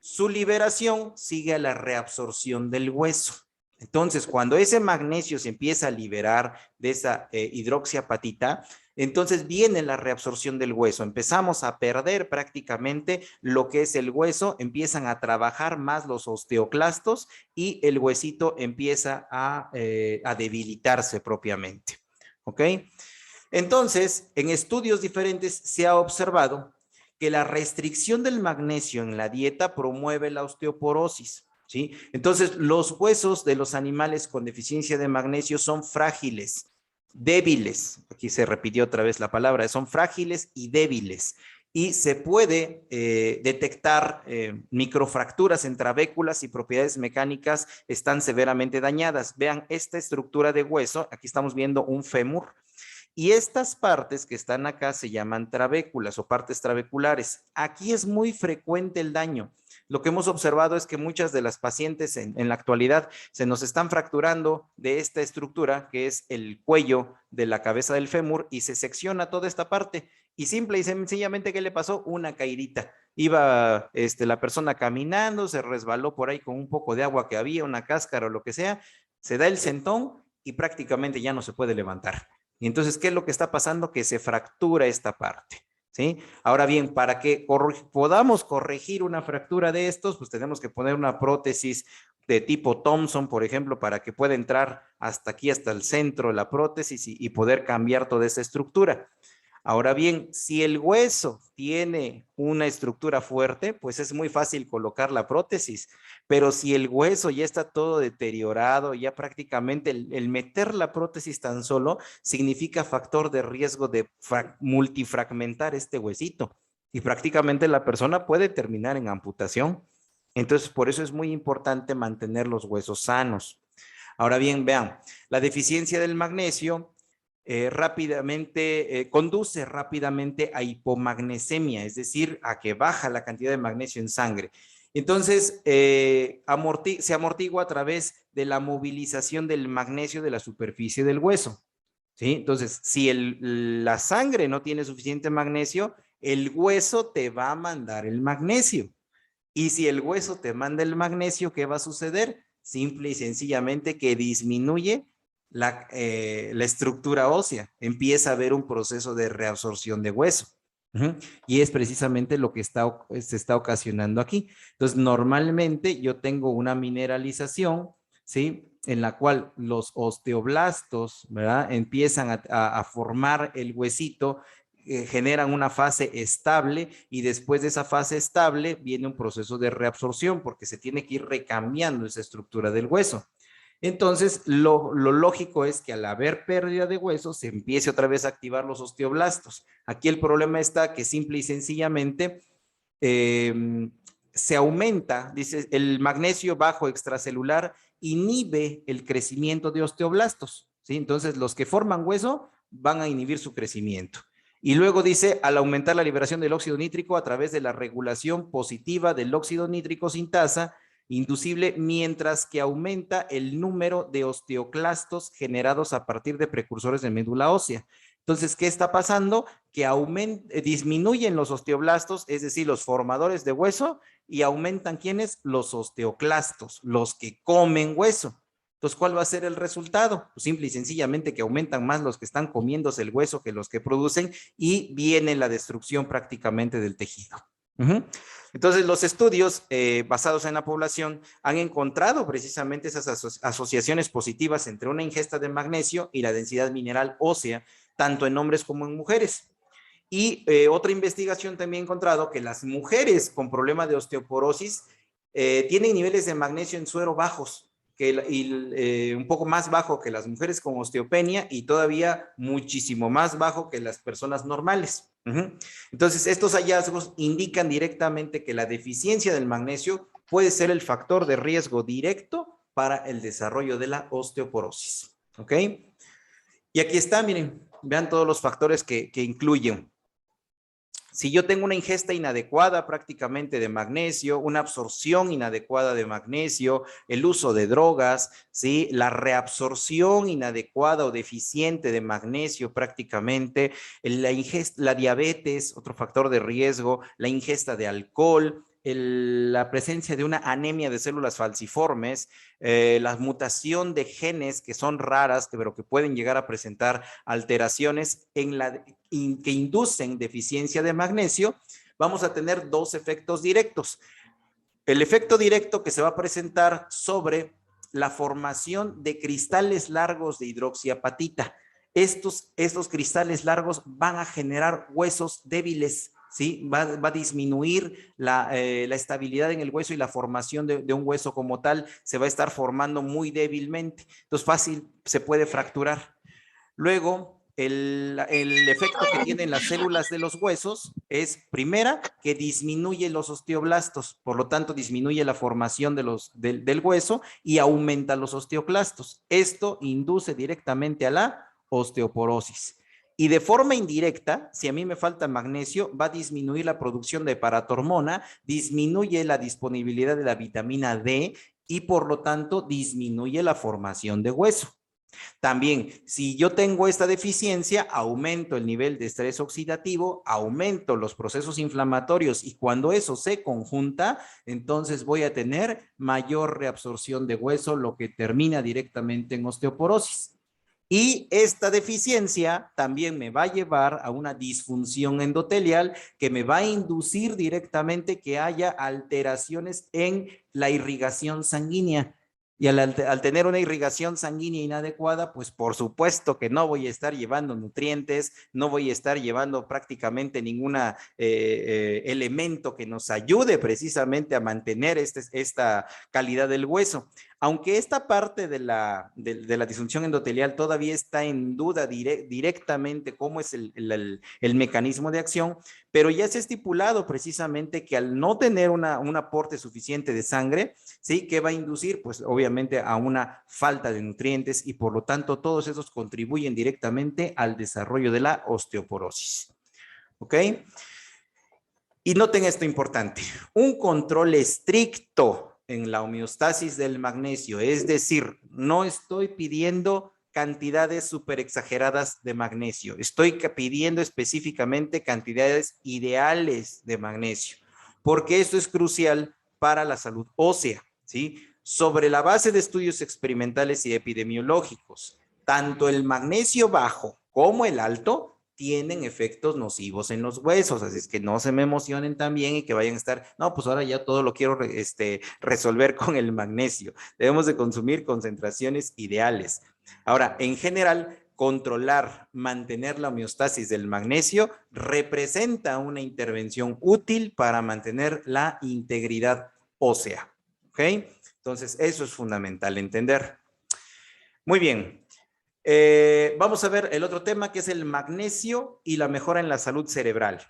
Su liberación sigue a la reabsorción del hueso. Entonces, cuando ese magnesio se empieza a liberar de esa hidroxiapatita, entonces viene la reabsorción del hueso. Empezamos a perder prácticamente lo que es el hueso, empiezan a trabajar más los osteoclastos y el huesito empieza a debilitarse propiamente. ¿Ok? Entonces, en estudios diferentes se ha observado que la restricción del magnesio en la dieta promueve la osteoporosis. ¿Sí? Entonces, los huesos de los animales con deficiencia de magnesio son frágiles, débiles. Aquí se repitió otra vez la palabra, son frágiles y débiles. Y se puede detectar microfracturas en trabéculas y propiedades mecánicas están severamente dañadas. Vean esta estructura de hueso, aquí estamos viendo un fémur, y estas partes que están acá se llaman trabéculas o partes trabeculares. Aquí es muy frecuente el daño. Lo que hemos observado es que muchas de las pacientes en la actualidad se nos están fracturando de esta estructura, que es el cuello de la cabeza del fémur, y se secciona toda esta parte. Y simple y sencillamente, ¿qué le pasó? Una caidita. Iba la persona caminando, se resbaló por ahí con un poco de agua que había, una cáscara o lo que sea, se da el sentón y prácticamente ya no se puede levantar. Y entonces, ¿qué es lo que está pasando? Que se fractura esta parte, ¿sí? Ahora bien, para que podamos corregir una fractura de estos, pues tenemos que poner una prótesis de tipo Thompson, por ejemplo, para que pueda entrar hasta aquí, hasta el centro de la prótesis y poder cambiar toda esa estructura. Ahora bien, si el hueso tiene una estructura fuerte, pues es muy fácil colocar la prótesis, pero si el hueso ya está todo deteriorado, ya prácticamente el meter la prótesis tan solo significa factor de riesgo de multifragmentar este huesito y prácticamente la persona puede terminar en amputación. Entonces, por eso es muy importante mantener los huesos sanos. Ahora bien, vean, la deficiencia del magnesio conduce rápidamente a hipomagnesemia, es decir, a que baja la cantidad de magnesio en sangre. Entonces, se amortigua a través de la movilización del magnesio de la superficie del hueso. ¿Sí? Entonces, si la sangre no tiene suficiente magnesio, el hueso te va a mandar el magnesio. Y si el hueso te manda el magnesio, ¿qué va a suceder? Simple y sencillamente que disminuye la estructura ósea, empieza a haber un proceso de reabsorción de hueso. Y es precisamente lo que se está ocasionando aquí. Entonces, normalmente yo tengo una mineralización, ¿sí? En la cual los osteoblastos, ¿verdad? Empiezan a formar el huesito, generan una fase estable y después de esa fase estable viene un proceso de reabsorción porque se tiene que ir recambiando esa estructura del hueso. Entonces, lo lógico es que al haber pérdida de hueso, se empiece otra vez a activar los osteoblastos. Aquí el problema está que simple y sencillamente se aumenta, dice, el magnesio bajo extracelular inhibe el crecimiento de osteoblastos, ¿sí? Entonces, los que forman hueso van a inhibir su crecimiento. Y luego dice, al aumentar la liberación del óxido nítrico a través de la regulación positiva del óxido nítrico sin tasa, inducible, mientras que aumenta el número de osteoclastos generados a partir de precursores de médula ósea. Entonces, ¿qué está pasando? Que disminuyen los osteoblastos, es decir, los formadores de hueso, y aumentan ¿quiénes? Los osteoclastos, los que comen hueso. Entonces, ¿cuál va a ser el resultado? Pues simple y sencillamente que aumentan más los que están comiéndose el hueso que los que producen y viene la destrucción prácticamente del tejido. Ujú. Entonces, los estudios basados en la población han encontrado precisamente esas asociaciones positivas entre una ingesta de magnesio y la densidad mineral ósea, tanto en hombres como en mujeres. Y otra investigación también ha encontrado que las mujeres con problema de osteoporosis tienen niveles de magnesio en suero bajos, un poco más bajo que las mujeres con osteopenia y todavía muchísimo más bajo que las personas normales. Entonces, estos hallazgos indican directamente que la deficiencia del magnesio puede ser el factor de riesgo directo para el desarrollo de la osteoporosis. ¿Ok? Y aquí está, miren, vean todos los factores que incluyen. Si yo tengo una ingesta inadecuada prácticamente de magnesio, una absorción inadecuada de magnesio, el uso de drogas, ¿sí? La reabsorción inadecuada o deficiente de magnesio prácticamente, la diabetes, otro factor de riesgo, la ingesta de alcohol, la presencia de una anemia de células falciformes, la mutación de genes que son raras, pero que pueden llegar a presentar alteraciones que inducen deficiencia de magnesio, vamos a tener dos efectos directos. El efecto directo que se va a presentar sobre la formación de cristales largos de hidroxiapatita. Estos cristales largos van a generar huesos débiles, ¿sí? Va a disminuir la estabilidad en el hueso y la formación de un hueso como tal se va a estar formando muy débilmente. Entonces, fácil se puede fracturar. Luego, el efecto que tienen las células de los huesos es, primera, que disminuye los osteoblastos, por lo tanto disminuye la formación del hueso y aumenta los osteoclastos. Esto induce directamente a la osteoporosis. Y de forma indirecta, si a mí me falta magnesio, va a disminuir la producción de paratormona, disminuye la disponibilidad de la vitamina D y por lo tanto disminuye la formación de hueso. También, si yo tengo esta deficiencia, aumento el nivel de estrés oxidativo, aumento los procesos inflamatorios y cuando eso se conjunta, entonces voy a tener mayor reabsorción de hueso, lo que termina directamente en osteoporosis. Y esta deficiencia también me va a llevar a una disfunción endotelial que me va a inducir directamente que haya alteraciones en la irrigación sanguínea. Y al tener una irrigación sanguínea inadecuada, pues por supuesto que no voy a estar llevando nutrientes, no voy a estar llevando prácticamente ningún elemento que nos ayude precisamente a mantener esta calidad del hueso. Aunque esta parte de la disfunción endotelial todavía está en duda directamente cómo es el mecanismo de acción, pero ya se ha estipulado precisamente que al no tener un aporte suficiente de sangre, ¿sí? Que va a inducir, pues obviamente, a una falta de nutrientes y por lo tanto todos esos contribuyen directamente al desarrollo de la osteoporosis. ¿Ok? Y noten esto importante, un control estricto en la homeostasis del magnesio, es decir, no estoy pidiendo cantidades súper exageradas de magnesio, estoy pidiendo específicamente cantidades ideales de magnesio, porque esto es crucial para la salud ósea, ¿sí? Sobre la base de estudios experimentales y epidemiológicos, tanto el magnesio bajo como el alto tienen efectos nocivos en los huesos, así es que no se me emocionen también y que vayan a estar, no, pues ahora ya todo lo quiero resolver con el magnesio. Debemos de consumir concentraciones ideales. Ahora, en general, controlar, mantener la homeostasis del magnesio representa una intervención útil para mantener la integridad ósea. ¿Ok? Entonces, eso es fundamental entender. Muy bien. Vamos a ver el otro tema que es el magnesio y la mejora en la salud cerebral.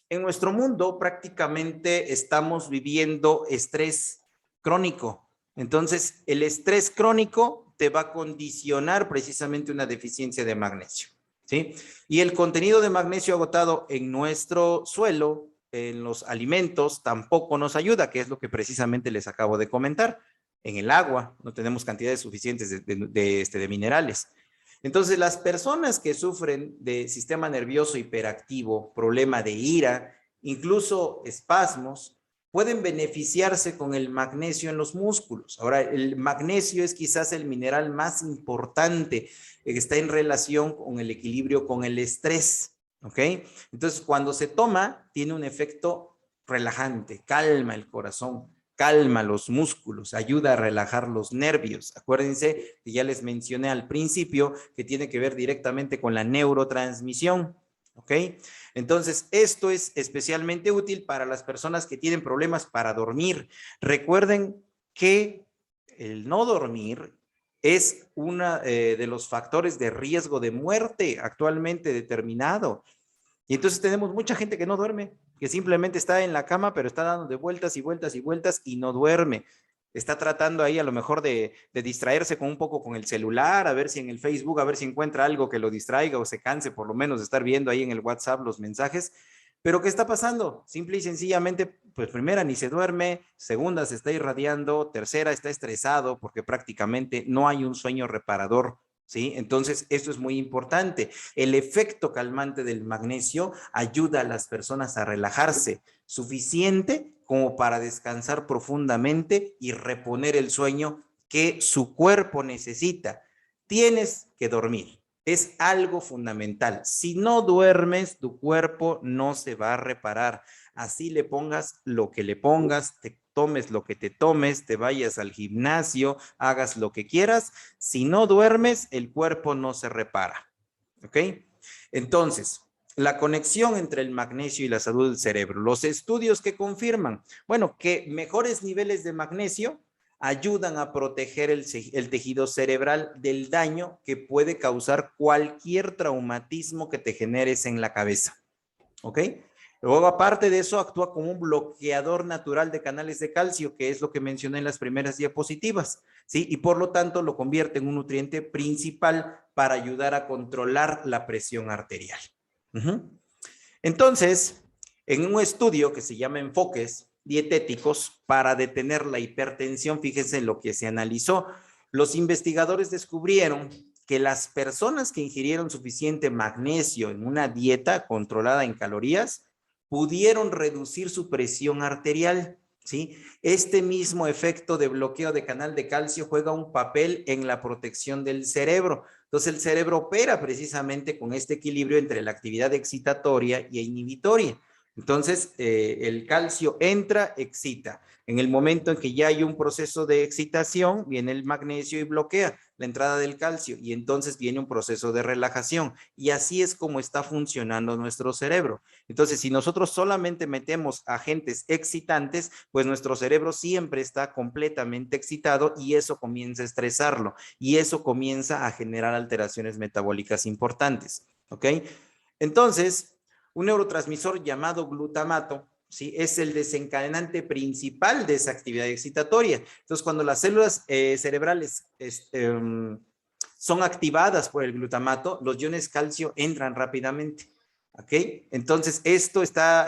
En nuestro mundo prácticamente estamos viviendo estrés crónico. Entonces, el estrés crónico te va a condicionar precisamente una deficiencia de magnesio, ¿sí? Y el contenido de magnesio agotado en nuestro suelo, en los alimentos, tampoco nos ayuda, que es lo que precisamente les acabo de comentar. En el agua no tenemos cantidades suficientes de minerales. Entonces, las personas que sufren de sistema nervioso hiperactivo, problema de ira, incluso espasmos, pueden beneficiarse con el magnesio en los músculos. Ahora, el magnesio es quizás el mineral más importante que está en relación con el equilibrio con el estrés. ¿ok? Entonces, cuando se toma, tiene un efecto relajante, calma el corazón, calma los músculos, ayuda a relajar los nervios. Acuérdense que ya les mencioné al principio que tiene que ver directamente con la neurotransmisión, ¿ok? Entonces, esto es especialmente útil para las personas que tienen problemas para dormir. Recuerden que el no dormir es uno de los factores de riesgo de muerte actualmente determinado. Y entonces tenemos mucha gente que no duerme, que simplemente está en la cama, pero está dando de vueltas y vueltas y vueltas y no duerme. Está tratando ahí a lo mejor de distraerse con un poco con el celular, a ver si en el Facebook, a ver si encuentra algo que lo distraiga o se canse por lo menos de estar viendo ahí en el WhatsApp los mensajes. Pero ¿qué está pasando? Simple y sencillamente, pues primera, ni se duerme, segunda, se está irradiando, tercera, está estresado porque prácticamente no hay un sueño reparador, ¿sí? Entonces, esto es muy importante. El efecto calmante del magnesio ayuda a las personas a relajarse suficiente como para descansar profundamente y reponer el sueño que su cuerpo necesita. Tienes que dormir. Es algo fundamental. Si no duermes, tu cuerpo no se va a reparar. Así le pongas lo que le pongas, te tomes lo que te tomes, te vayas al gimnasio, hagas lo que quieras. Si no duermes, el cuerpo no se repara. ¿Ok? Entonces, la conexión entre el magnesio y la salud del cerebro. Los estudios que confirman, bueno, que mejores niveles de magnesio ayudan a proteger el tejido cerebral del daño que puede causar cualquier traumatismo que te generes en la cabeza. ¿Ok? Luego, aparte de eso, actúa como un bloqueador natural de canales de calcio, que es lo que mencioné en las primeras diapositivas, ¿sí? Y por lo tanto lo convierte en un nutriente principal para ayudar a controlar la presión arterial. Entonces, en un estudio que se llama Enfoques Dietéticos para detener la hipertensión, fíjense en lo que se analizó. Los investigadores descubrieron que las personas que ingirieron suficiente magnesio en una dieta controlada en calorías pudieron reducir su presión arterial, ¿sí? Este mismo efecto de bloqueo de canal de calcio juega un papel en la protección del cerebro. Entonces el cerebro opera precisamente con este equilibrio entre la actividad excitatoria y inhibitoria. Entonces el calcio entra, excita. En el momento en que ya hay un proceso de excitación, viene el magnesio y bloquea la entrada del calcio y entonces viene un proceso de relajación. Y así es como está funcionando nuestro cerebro. Entonces, si nosotros solamente metemos agentes excitantes, pues nuestro cerebro siempre está completamente excitado y eso comienza a estresarlo y eso comienza a generar alteraciones metabólicas importantes, ¿ok? Entonces, un neurotransmisor llamado glutamato, ¿sí? Es el desencadenante principal de esa actividad excitatoria. Entonces, cuando las células cerebrales son activadas por el glutamato, los iones calcio entran rápidamente, ¿ok? Entonces, esto está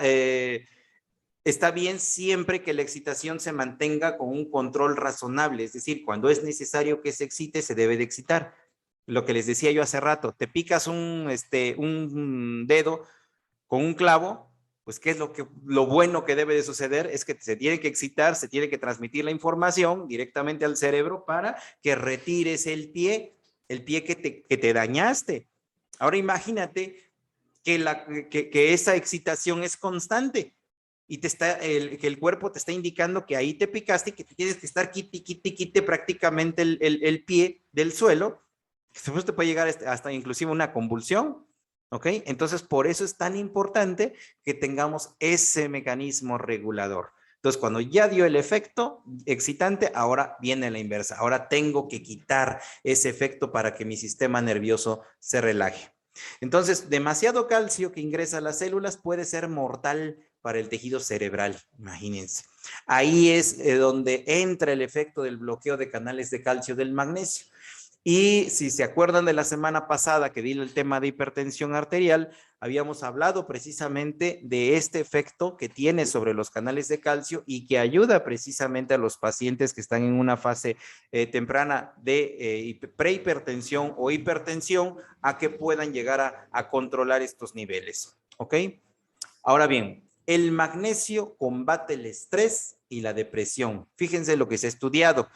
bien siempre que la excitación se mantenga con un control razonable, es decir, cuando es necesario que se excite, se debe de excitar. Lo que les decía yo hace rato, te picas un dedo con un clavo, pues ¿qué es lo bueno que debe de suceder? Es que se tiene que excitar, se tiene que transmitir la información directamente al cerebro para que retires el pie que te dañaste. Ahora imagínate que esa excitación es constante y que el cuerpo te está indicando que ahí te picaste y que te tienes que estar quite prácticamente el pie del suelo, que después te puede llegar hasta inclusive una convulsión, ¿ok? Entonces, por eso es tan importante que tengamos ese mecanismo regulador. Entonces, cuando ya dio el efecto excitante, ahora viene la inversa. Ahora tengo que quitar ese efecto para que mi sistema nervioso se relaje. Entonces, demasiado calcio que ingresa a las células puede ser mortal para el tejido cerebral, imagínense. Ahí es donde entra el efecto del bloqueo de canales de calcio del magnesio. Y si se acuerdan de la semana pasada que di el tema de hipertensión arterial, habíamos hablado precisamente de este efecto que tiene sobre los canales de calcio y que ayuda precisamente a los pacientes que están en una fase temprana de prehipertensión o hipertensión a que puedan llegar a controlar estos niveles. ¿Ok? Ahora bien, el magnesio combate el estrés y la depresión. Fíjense lo que se ha estudiado.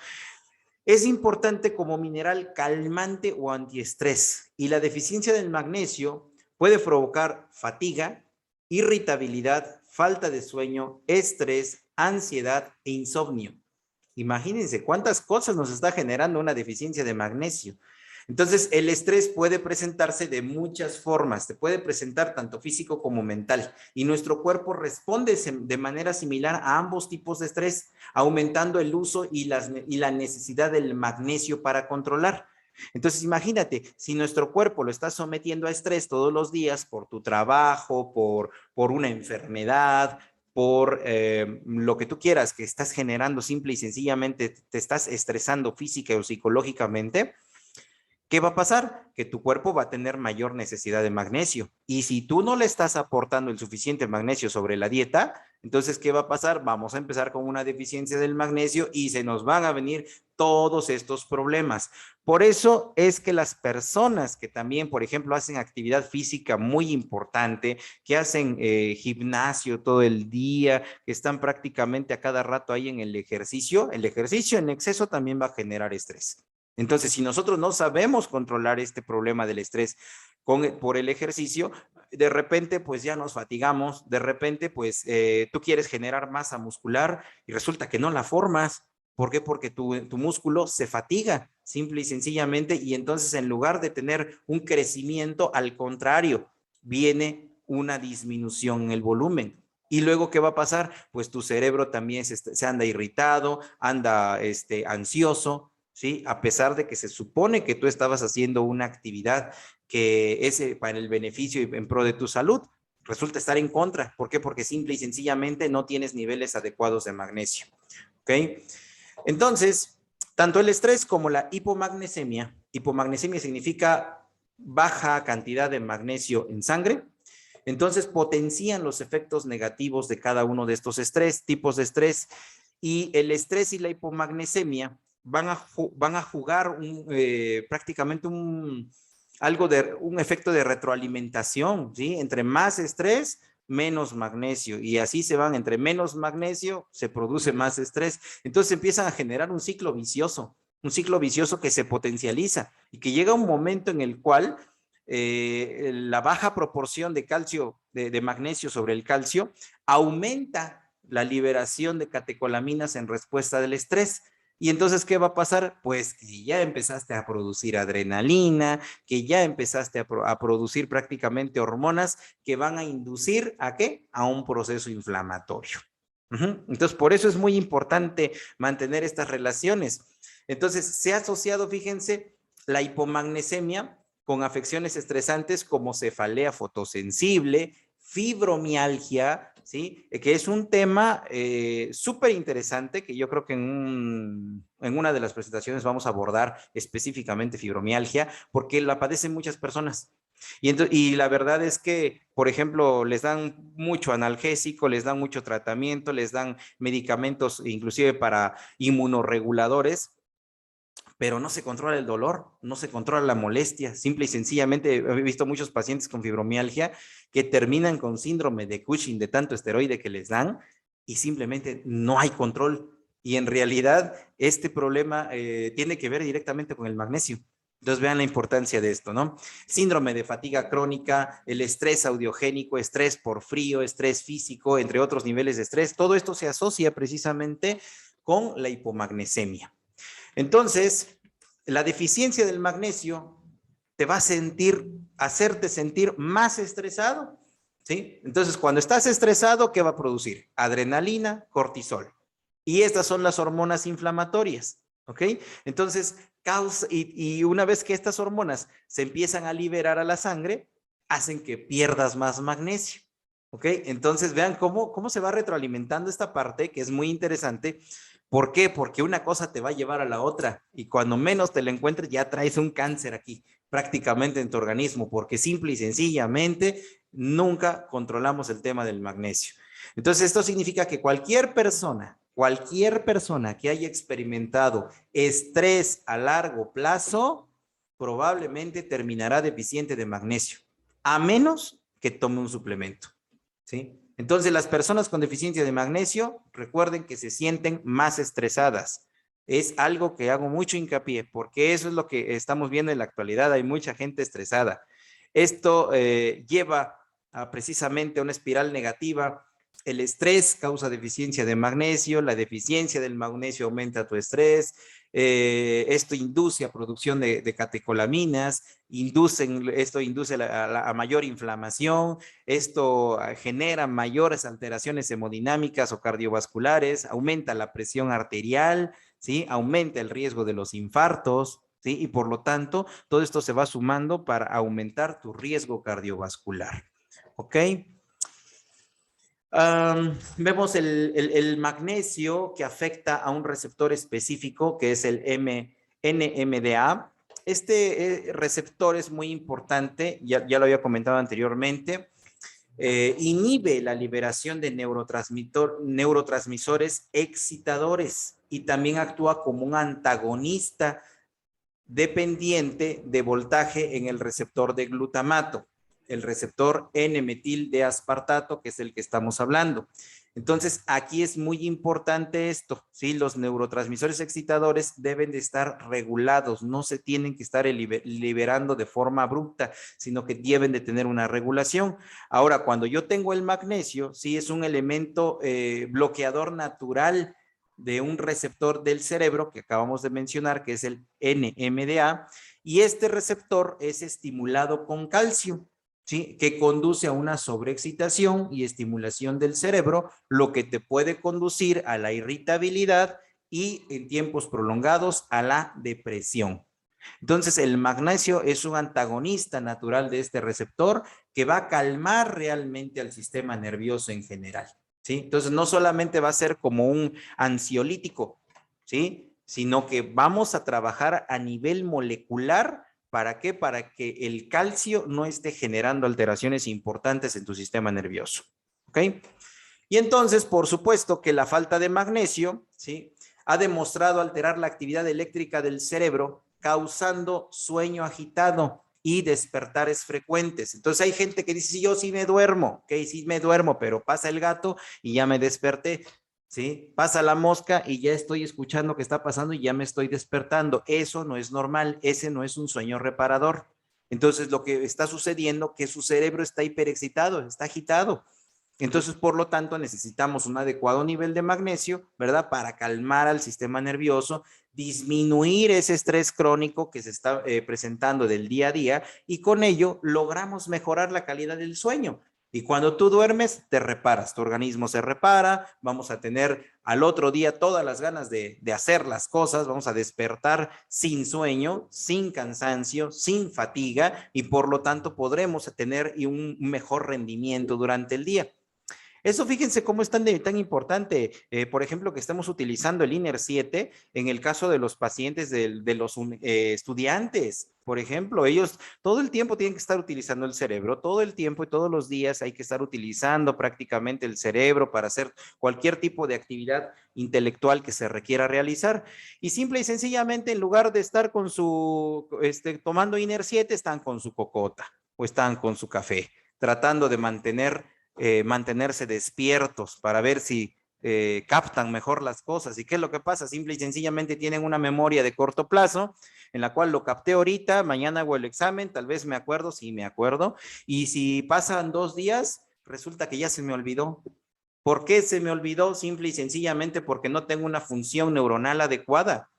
Es importante como mineral calmante o antiestrés y la deficiencia del magnesio puede provocar fatiga, irritabilidad, falta de sueño, estrés, ansiedad e insomnio. Imagínense cuántas cosas nos está generando una deficiencia de magnesio. Entonces, el estrés puede presentarse de muchas formas, se puede presentar tanto físico como mental, y nuestro cuerpo responde de manera similar a ambos tipos de estrés, aumentando el uso y la necesidad del magnesio para controlar. Entonces, imagínate, si nuestro cuerpo lo está sometiendo a estrés todos los días por tu trabajo, por una enfermedad, por lo que tú quieras, que estás generando simple y sencillamente, te estás estresando física o psicológicamente, ¿qué va a pasar? Que tu cuerpo va a tener mayor necesidad de magnesio. Y si tú no le estás aportando el suficiente magnesio sobre la dieta, entonces, ¿qué va a pasar? Vamos a empezar con una deficiencia del magnesio y se nos van a venir todos estos problemas. Por eso es que las personas que también, por ejemplo, hacen actividad física muy importante, que hacen gimnasio todo el día, que están prácticamente a cada rato ahí en el ejercicio en exceso también va a generar estrés. Entonces, si nosotros no sabemos controlar este problema del estrés por el ejercicio, de repente pues ya nos fatigamos, de repente pues tú quieres generar masa muscular y resulta que no la formas. ¿Por qué? Porque tu músculo se fatiga, simple y sencillamente, y entonces en lugar de tener un crecimiento, al contrario, viene una disminución en el volumen. ¿Y luego qué va a pasar? Pues tu cerebro también se anda irritado, anda ansioso, ¿sí? A pesar de que se supone que tú estabas haciendo una actividad que es para el beneficio y en pro de tu salud, resulta estar en contra. ¿Por qué? Porque simple y sencillamente no tienes niveles adecuados de magnesio. ¿Ok? Entonces, tanto el estrés como la hipomagnesemia significa baja cantidad de magnesio en sangre, entonces potencian los efectos negativos de cada uno de estos tipos de estrés, y el estrés y la hipomagnesemia van a jugar prácticamente un efecto de retroalimentación, ¿sí? Entre más estrés, menos magnesio, y así se van, entre menos magnesio, se produce más estrés. Entonces empiezan a generar un ciclo vicioso que se potencializa y que llega un momento en el cual la baja proporción de calcio, de magnesio sobre el calcio, aumenta la liberación de catecolaminas en respuesta del estrés. Y entonces, ¿qué va a pasar? Pues que ya empezaste a producir adrenalina, que ya empezaste a producir prácticamente hormonas que van a inducir ¿a qué? A un proceso inflamatorio. Entonces, por eso es muy importante mantener estas relaciones. Entonces, se ha asociado, fíjense, la hipomagnesemia con afecciones estresantes como cefalea fotosensible, fibromialgia, ¿sí? Que es un tema súper interesante que yo creo que en una de las presentaciones vamos a abordar específicamente fibromialgia, porque la padecen muchas personas. Y la verdad es que, por ejemplo, les dan mucho analgésico, les dan mucho tratamiento, les dan medicamentos inclusive para inmunorreguladores, pero no se controla el dolor, no se controla la molestia. Simple y sencillamente he visto muchos pacientes con fibromialgia que terminan con síndrome de Cushing de tanto esteroide que les dan y simplemente no hay control. Y en realidad este problema tiene que ver directamente con el magnesio. Entonces vean la importancia de esto, ¿no? Síndrome de fatiga crónica, el estrés audiogénico, estrés por frío, estrés físico, entre otros niveles de estrés. Todo esto se asocia precisamente con la hipomagnesemia. Entonces, la deficiencia del magnesio te va a hacerte sentir más estresado, ¿sí? Entonces, cuando estás estresado, ¿qué va a producir? Adrenalina, cortisol. Y estas son las hormonas inflamatorias, ¿ok? Entonces, y una vez que estas hormonas se empiezan a liberar a la sangre, hacen que pierdas más magnesio, ¿ok? Entonces, vean cómo se va retroalimentando esta parte, que es muy interesante. ¿Por qué? Porque una cosa te va a llevar a la otra y cuando menos te la encuentres ya traes un cáncer aquí prácticamente en tu organismo, porque simple y sencillamente nunca controlamos el tema del magnesio. Entonces esto significa que cualquier persona que haya experimentado estrés a largo plazo probablemente terminará deficiente de magnesio, a menos que tome un suplemento, ¿sí? Entonces, las personas con deficiencia de magnesio, recuerden que se sienten más estresadas. Es algo que hago mucho hincapié, porque eso es lo que estamos viendo en la actualidad. Hay mucha gente estresada. Esto lleva precisamente a una espiral negativa. El estrés causa deficiencia de magnesio, la deficiencia del magnesio aumenta tu estrés, esto induce a producción de catecolaminas, esto induce a mayor inflamación, esto genera mayores alteraciones hemodinámicas o cardiovasculares, aumenta la presión arterial, ¿sí? Aumenta el riesgo de los infartos, ¿sí? Y por lo tanto, todo esto se va sumando para aumentar tu riesgo cardiovascular, ¿ok? Vemos el magnesio que afecta a un receptor específico que es el NMDA. Este receptor es muy importante, ya lo había comentado anteriormente, inhibe la liberación de neurotransmisores excitadores y también actúa como un antagonista dependiente de voltaje en el receptor de glutamato, el receptor N-metil de aspartato, que es el que estamos hablando. Entonces, aquí es muy importante esto, ¿sí? Los neurotransmisores excitadores deben de estar regulados, no se tienen que estar liberando de forma abrupta, sino que deben de tener una regulación. Ahora, cuando yo tengo el magnesio, sí es un elemento bloqueador natural de un receptor del cerebro que acabamos de mencionar, que es el NMDA, y este receptor es estimulado con calcio, ¿sí? Que conduce a una sobreexcitación y estimulación del cerebro, lo que te puede conducir a la irritabilidad y en tiempos prolongados a la depresión. Entonces, el magnesio es un antagonista natural de este receptor que va a calmar realmente al sistema nervioso en general, ¿sí? Entonces, no solamente va a ser como un ansiolítico, ¿sí? Sino que vamos a trabajar a nivel molecular. ¿Para qué? Para que el calcio no esté generando alteraciones importantes en tu sistema nervioso, ¿ok? Y entonces, por supuesto que la falta de magnesio, ¿sí? Ha demostrado alterar la actividad eléctrica del cerebro, causando sueño agitado y despertares frecuentes. Entonces hay gente que dice, sí, yo sí me duermo, ok, sí me duermo, pero pasa el gato y ya me desperté, ¿sí? Pasa la mosca y ya estoy escuchando qué está pasando y ya me estoy despertando. Eso no es normal, ese no es un sueño reparador. Entonces lo que está sucediendo es que su cerebro está hiperexcitado, está agitado. Entonces, por lo tanto, necesitamos un adecuado nivel de magnesio, ¿verdad? Para calmar al sistema nervioso, disminuir ese estrés crónico que se está presentando del día a día y con ello logramos mejorar la calidad del sueño. Y cuando tú duermes, te reparas, tu organismo se repara, vamos a tener al otro día todas las ganas de hacer las cosas, vamos a despertar sin sueño, sin cansancio, sin fatiga y por lo tanto podremos tener un mejor rendimiento durante el día. Eso fíjense cómo es tan importante, por ejemplo, que estamos utilizando el INER7 en el caso de los pacientes de los estudiantes. Por ejemplo, ellos todo el tiempo tienen que estar utilizando el cerebro, todo el tiempo y todos los días hay que estar utilizando prácticamente el cerebro para hacer cualquier tipo de actividad intelectual que se requiera realizar. Y simple y sencillamente, en lugar de estar con tomando INER7, están con su cocota o están con su café, tratando de mantenerse despiertos para ver si captan mejor las cosas. ¿Y qué es lo que pasa? Simple y sencillamente tienen una memoria de corto plazo en la cual lo capté ahorita, mañana hago el examen, tal vez me acuerdo, sí me acuerdo, y si pasan 2 días, resulta que ya se me olvidó. ¿Por qué se me olvidó? Simple y sencillamente porque no tengo una función neuronal adecuada.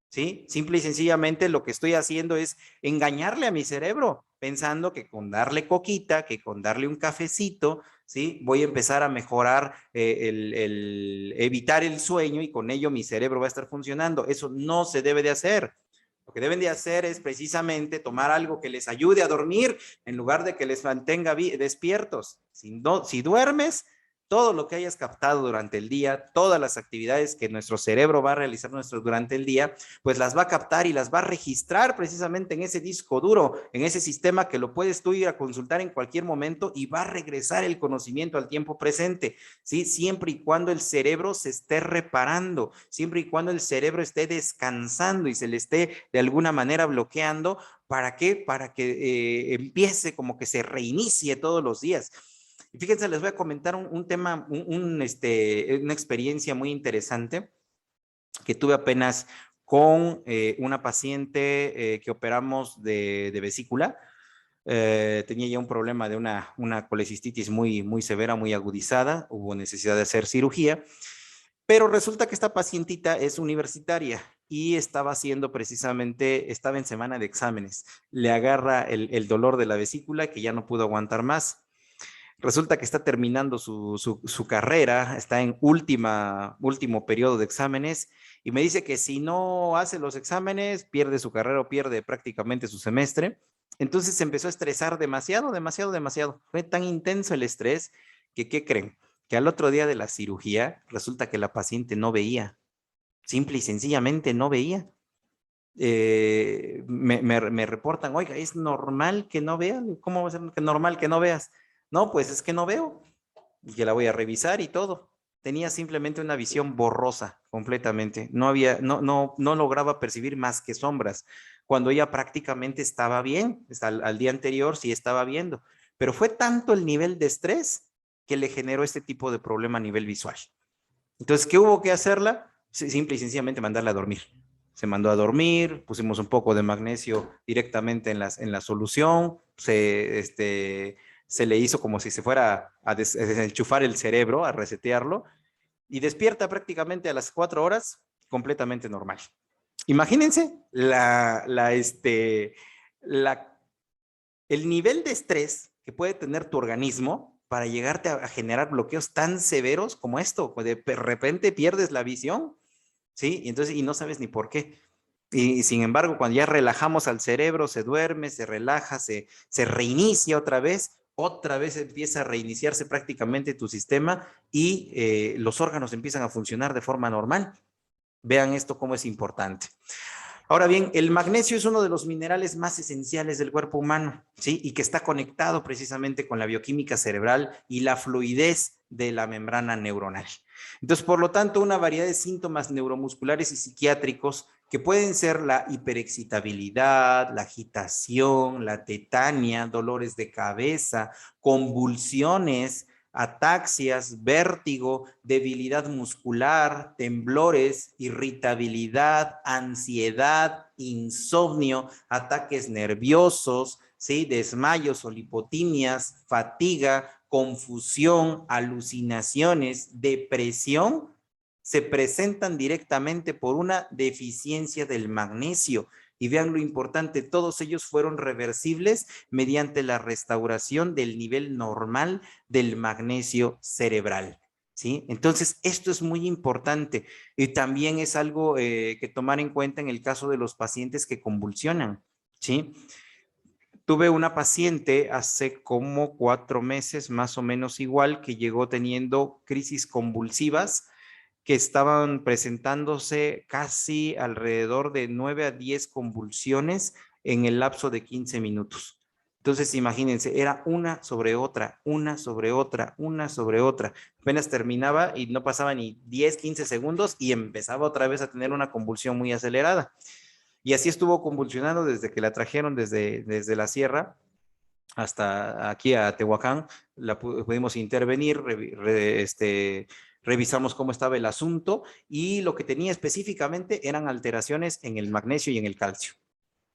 ¿Sí? Simple y sencillamente lo que estoy haciendo es engañarle a mi cerebro, pensando que con darle coquita, que con darle un cafecito, ¿sí? Voy a empezar a mejorar, evitar el sueño y con ello mi cerebro va a estar funcionando. Eso no se debe de hacer. Lo que deben de hacer es precisamente tomar algo que les ayude a dormir en lugar de que les mantenga despiertos. Si duermes, todo lo que hayas captado durante el día, todas las actividades que nuestro cerebro va a realizar durante el día, pues las va a captar y las va a registrar precisamente en ese disco duro, en ese sistema que lo puedes tú ir a consultar en cualquier momento y va a regresar el conocimiento al tiempo presente, ¿sí? Siempre y cuando el cerebro se esté reparando, siempre y cuando el cerebro esté descansando y se le esté de alguna manera bloqueando. ¿Para qué? Para que empiece como que se reinicie todos los días. Y fíjense, les voy a comentar un tema, una experiencia muy interesante que tuve apenas con una paciente que operamos de vesícula. tenía ya un problema de una colecistitis muy severa, muy agudizada, hubo necesidad de hacer cirugía, pero resulta que esta pacientita es universitaria y estaba haciendo precisamente, estaba en semana de exámenes, le agarra el dolor de la vesícula que ya no pudo aguantar más. Resulta que está terminando su carrera, está en último periodo de exámenes y me dice que si no hace los exámenes, pierde su carrera o pierde prácticamente su semestre. Entonces se empezó a estresar demasiado. Fue tan intenso el estrés que, ¿qué creen? Que al otro día de la cirugía resulta que la paciente no veía, simple y sencillamente no veía. Me reportan, oiga, ¿es normal que no vean? ¿Cómo va a ser normal que no veas? No, pues es que no veo y que la voy a revisar y todo. Tenía simplemente una visión borrosa completamente. No lograba percibir más que sombras, cuando ella prácticamente estaba bien. Al día anterior sí estaba viendo, pero fue tanto el nivel de estrés que le generó este tipo de problema a nivel visual. Entonces, ¿qué hubo que hacerla? Simple y sencillamente mandarla a dormir. Se mandó a dormir, pusimos un poco de magnesio directamente en la solución, se le hizo como si se fuera a desenchufar el cerebro, a resetearlo, y despierta prácticamente a las 4 horas completamente normal. Imagínense el nivel de estrés que puede tener tu organismo para llegarte a generar bloqueos tan severos como esto. De repente pierdes la visión, ¿sí? Y no sabes ni por qué. Y sin embargo, cuando ya relajamos al cerebro, se duerme, se relaja, se reinicia otra vez empieza a reiniciarse prácticamente tu sistema y los órganos empiezan a funcionar de forma normal. Vean esto cómo es importante. Ahora bien, el magnesio es uno de los minerales más esenciales del cuerpo humano, ¿sí? Y que está conectado precisamente con la bioquímica cerebral y la fluidez de la membrana neuronal. Entonces, por lo tanto, una variedad de síntomas neuromusculares y psiquiátricos que pueden ser la hiperexcitabilidad, la agitación, la tetania, dolores de cabeza, convulsiones, ataxias, vértigo, debilidad muscular, temblores, irritabilidad, ansiedad, insomnio, ataques nerviosos, ¿sí? Desmayos o lipotimias, fatiga, confusión, alucinaciones, depresión, se presentan directamente por una deficiencia del magnesio. Y vean lo importante, todos ellos fueron reversibles mediante la restauración del nivel normal del magnesio cerebral, ¿sí? Entonces, esto es muy importante y también es algo que tomar en cuenta en el caso de los pacientes que convulsionan, ¿sí? Tuve una paciente hace como 4 meses, más o menos igual, que llegó teniendo crisis convulsivas que estaban presentándose casi alrededor de 9 a 10 convulsiones en el lapso de 15 minutos. Entonces, imagínense, era una sobre otra, una sobre otra, una sobre otra. Apenas terminaba y no pasaba ni 10, 15 segundos y empezaba otra vez a tener una convulsión muy acelerada. Y así estuvo convulsionando desde que la trajeron desde la sierra hasta aquí a Tehuacán. Pudimos intervenir, revisamos cómo estaba el asunto y lo que tenía específicamente eran alteraciones en el magnesio y en el calcio.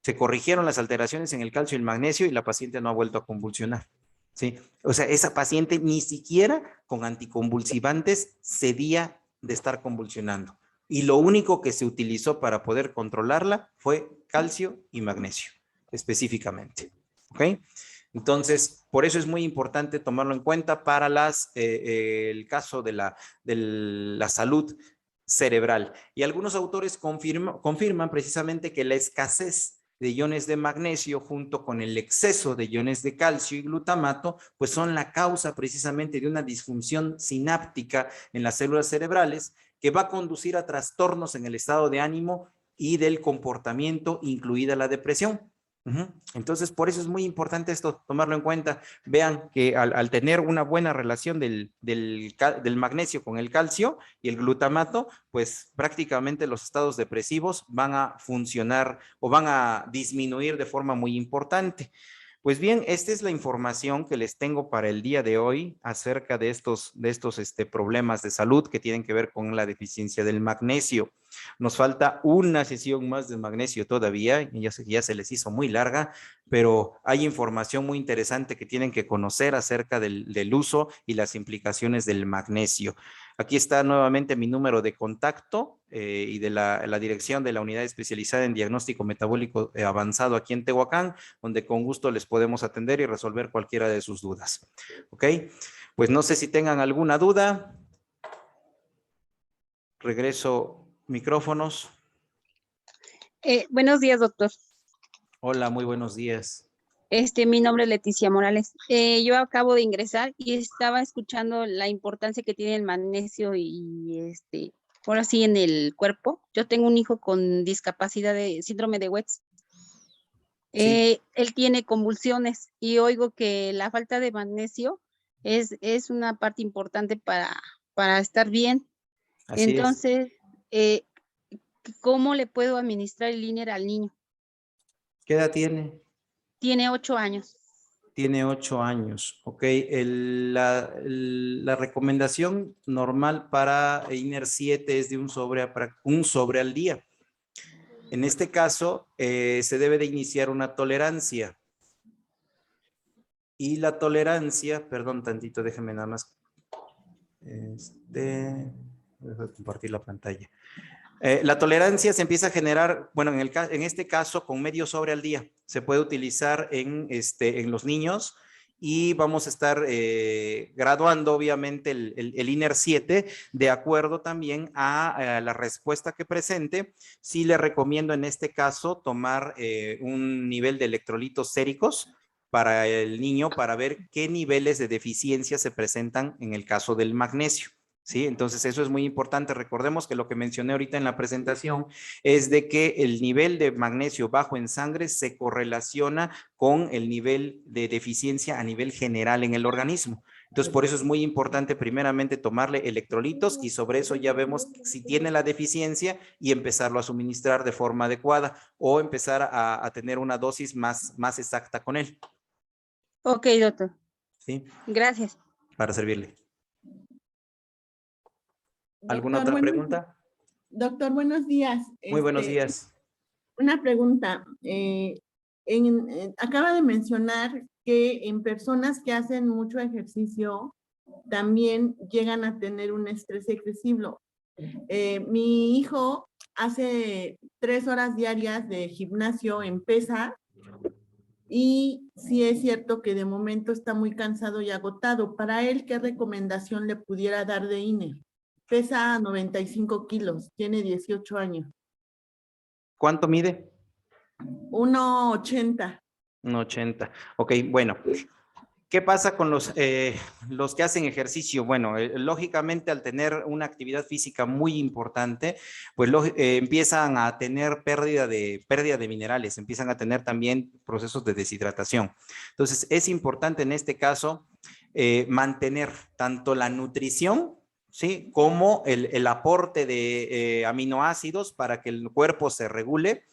Se corrigieron las alteraciones en el calcio y el magnesio y la paciente no ha vuelto a convulsionar, ¿sí? O sea, esa paciente ni siquiera con anticonvulsivantes cedía de estar convulsionando. Y lo único que se utilizó para poder controlarla fue calcio y magnesio, específicamente. ¿Ok? Entonces, por eso es muy importante tomarlo en cuenta para el caso de la salud cerebral. Y algunos autores confirman precisamente que la escasez de iones de magnesio junto con el exceso de iones de calcio y glutamato, pues son la causa precisamente de una disfunción sináptica en las células cerebrales que va a conducir a trastornos en el estado de ánimo y del comportamiento, incluida la depresión. Entonces, por eso es muy importante esto, tomarlo en cuenta. Vean que al tener una buena relación del magnesio con el calcio y el glutamato, pues prácticamente los estados depresivos van a funcionar o van a disminuir de forma muy importante. Pues bien, esta es la información que les tengo para el día de hoy acerca de estos problemas de salud que tienen que ver con la deficiencia del magnesio. Nos falta una sesión más de magnesio todavía, y ya se les hizo muy larga. pero hay información muy interesante que tienen que conocer acerca del uso y las implicaciones del magnesio. Aquí está nuevamente mi número de contacto y de la dirección de la unidad especializada en diagnóstico metabólico avanzado aquí en Tehuacán, donde con gusto les podemos atender y resolver cualquiera de sus dudas. ¿Ok? Pues no sé si tengan alguna duda. Regreso micrófonos. Buenos días, doctor. Hola, muy buenos días. Mi nombre es Leticia Morales. Yo acabo de ingresar y estaba escuchando la importancia que tiene el magnesio y ahora sí en el cuerpo. Yo tengo un hijo con discapacidad de síndrome de West. Sí. Él tiene convulsiones y oigo que la falta de magnesio es una parte importante para estar bien. Así es. Entonces, eh, ¿cómo le puedo administrar el INER al niño? ¿Qué edad tiene? Tiene 8 años. Tiene 8 años. Ok. La recomendación normal para INER 7 es de un sobre al día. En este caso, se debe de iniciar una tolerancia. Y la tolerancia, perdón tantito, déjenme nada más. Voy a compartir la pantalla. La tolerancia se empieza a generar, bueno, en este caso con medio sobre al día. Se puede utilizar en los niños y vamos a estar graduando obviamente el INER 7 de acuerdo también a la respuesta que presente. Sí le recomiendo en este caso tomar un nivel de electrolitos séricos para el niño para ver qué niveles de deficiencia se presentan en el caso del magnesio. ¿Sí? Entonces eso es muy importante. Recordemos que lo que mencioné ahorita en la presentación es de que el nivel de magnesio bajo en sangre se correlaciona con el nivel de deficiencia a nivel general en el organismo. Entonces por eso es muy importante primeramente tomarle electrolitos y sobre eso ya vemos si tiene la deficiencia y empezarlo a suministrar de forma adecuada o empezar a tener una dosis más exacta con él. Ok, doctor. ¿Sí? Gracias. Para servirle. ¿Alguna Doctor, otra pregunta? doctor, buenos días. Muy buenos días. Una pregunta. Acaba de mencionar que en personas que hacen mucho ejercicio también llegan a tener un estrés excesivo. Mi hijo hace 3 horas diarias de gimnasio en pesas y sí es cierto que de momento está muy cansado y agotado. Para él, ¿qué recomendación le pudiera dar de INE? Pesa 95 kilos, tiene 18 años. ¿Cuánto mide? 1,80. 1,80. Ok, bueno. ¿Qué pasa con los que hacen ejercicio? Bueno, lógicamente al tener una actividad física muy importante, pues empiezan a tener pérdida de minerales, empiezan a tener también procesos de deshidratación. Entonces, es importante en este caso mantener tanto la nutrición, ¿sí? Como el aporte de aminoácidos para que el cuerpo se regule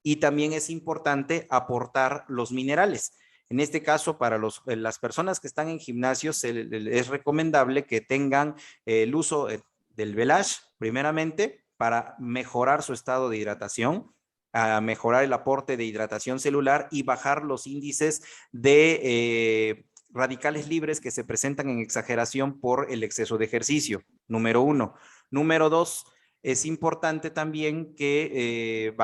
y también es importante aportar los minerales. En este caso, para las personas que están en gimnasios, es recomendable que tengan el uso del Velage, primeramente, para mejorar su estado de hidratación, a mejorar el aporte de hidratación celular y bajar los índices de radicales libres que se presentan en exageración por el exceso de ejercicio, número 1. Número 2, es importante también que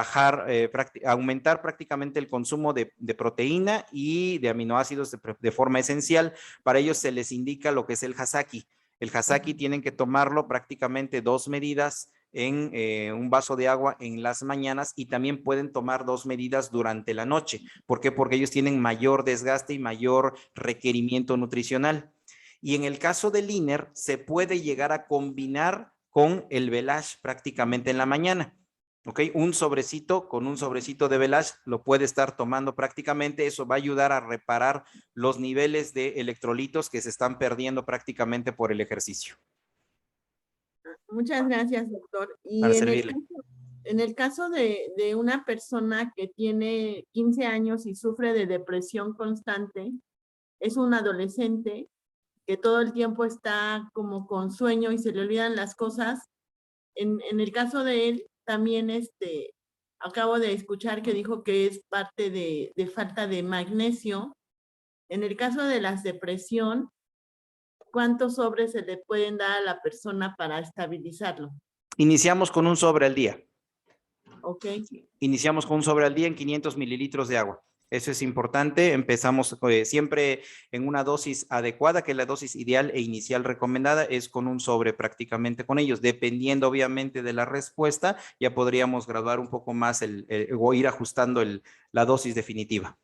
aumentar prácticamente el consumo de proteína y de aminoácidos de forma esencial. Para ellos se les indica lo que es el Hasaki. El Hasaki tienen que tomarlo prácticamente 2 medidas en un vaso de agua en las mañanas y también pueden tomar 2 medidas durante la noche. ¿Por qué? Porque ellos tienen mayor desgaste y mayor requerimiento nutricional. Y en el caso del INER se puede llegar a combinar con el Velage prácticamente en la mañana. ¿Ok? Un sobrecito con un sobrecito de Velage lo puede estar tomando prácticamente. Eso va a ayudar a reparar los niveles de electrolitos que se están perdiendo prácticamente por el ejercicio. Muchas gracias, doctor. Para Y servirle. en el caso de una persona que tiene 15 años y sufre de depresión constante, es un adolescente que todo el tiempo está como con sueño y se le olvidan las cosas. En el caso de él, también acabo de escuchar que dijo que es parte de falta de magnesio. En el caso de la depresión, ¿cuántos sobres se le pueden dar a la persona para estabilizarlo? Iniciamos con un sobre al día. ¿Ok? Iniciamos con un sobre al día en 500 mililitros de agua. Eso es importante. Empezamos siempre en una dosis adecuada, que es la dosis ideal e inicial recomendada, es con un sobre prácticamente con ellos. Dependiendo obviamente de la respuesta, ya podríamos graduar un poco más o ir ajustando la dosis definitiva.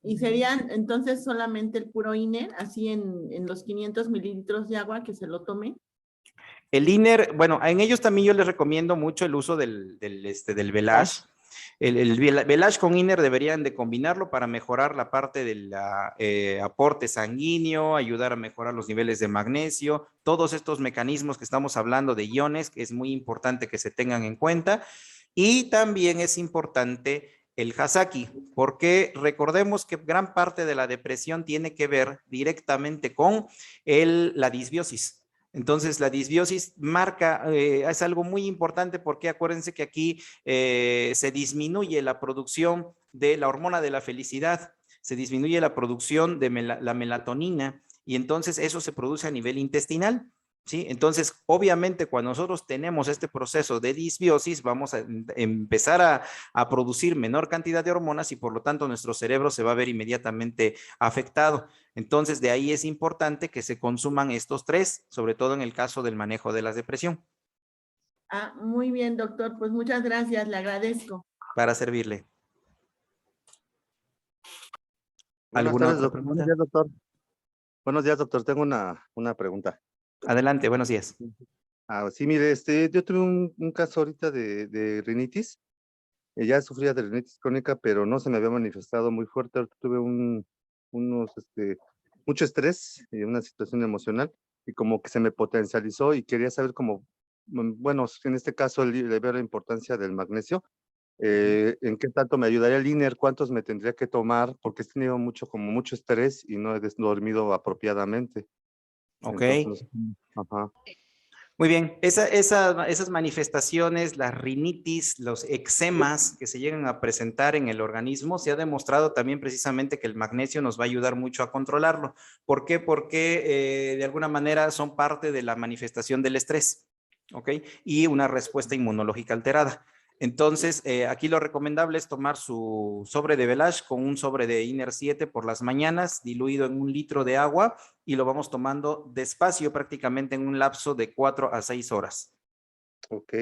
Y serían entonces solamente el puro INER, así en los 500 mililitros de agua que se lo tome. El INER, bueno, en ellos también yo les recomiendo mucho el uso del Velage. El Velage con INER deberían de combinarlo para mejorar la parte del aporte sanguíneo, ayudar a mejorar los niveles de magnesio, todos estos mecanismos que estamos hablando de iones, que es muy importante que se tengan en cuenta. Y también es importante el Hasaki, porque recordemos que gran parte de la depresión tiene que ver directamente con la disbiosis. Entonces, la disbiosis marca, es algo muy importante porque acuérdense que aquí se disminuye la producción de la hormona de la felicidad, se disminuye la producción de la melatonina y entonces eso se produce a nivel intestinal. ¿Sí? Entonces, obviamente, cuando nosotros tenemos este proceso de disbiosis, vamos a empezar a producir menor cantidad de hormonas y por lo tanto nuestro cerebro se va a ver inmediatamente afectado. Entonces, de ahí es importante que se consuman estos tres, sobre todo en el caso del manejo de la depresión. Ah, muy bien, doctor. Pues muchas gracias, le agradezco. Para servirle. Buenas ¿Alguna tardes, otra doctor. pregunta? Buenos días, doctor. Buenos días, doctor. Tengo una pregunta. Adelante, buenos días. Sí, mire, yo tuve un caso ahorita de rinitis. Ya sufría de rinitis crónica, pero no se me había manifestado muy fuerte. Ahorita tuve mucho estrés y una situación emocional y como que se me potencializó y quería saber cómo, bueno, en este caso le veo la importancia del magnesio. ¿En qué tanto me ayudaría el INER? ¿Cuántos me tendría que tomar? Porque he tenido mucho estrés y no he dormido apropiadamente. Ok. Entonces, ajá. Muy bien, esas manifestaciones, la rinitis, los eczemas que se llegan a presentar en el organismo, se ha demostrado también precisamente que el magnesio nos va a ayudar mucho a controlarlo. ¿Por qué? Porque de alguna manera son parte de la manifestación del estrés, ¿ok? Y una respuesta inmunológica alterada. Entonces, aquí lo recomendable es tomar su sobre de Velage con un sobre de INER 7 por las mañanas, diluido en 1 litro de agua, y lo vamos tomando despacio, prácticamente en un lapso de 4 a 6 horas. Ok,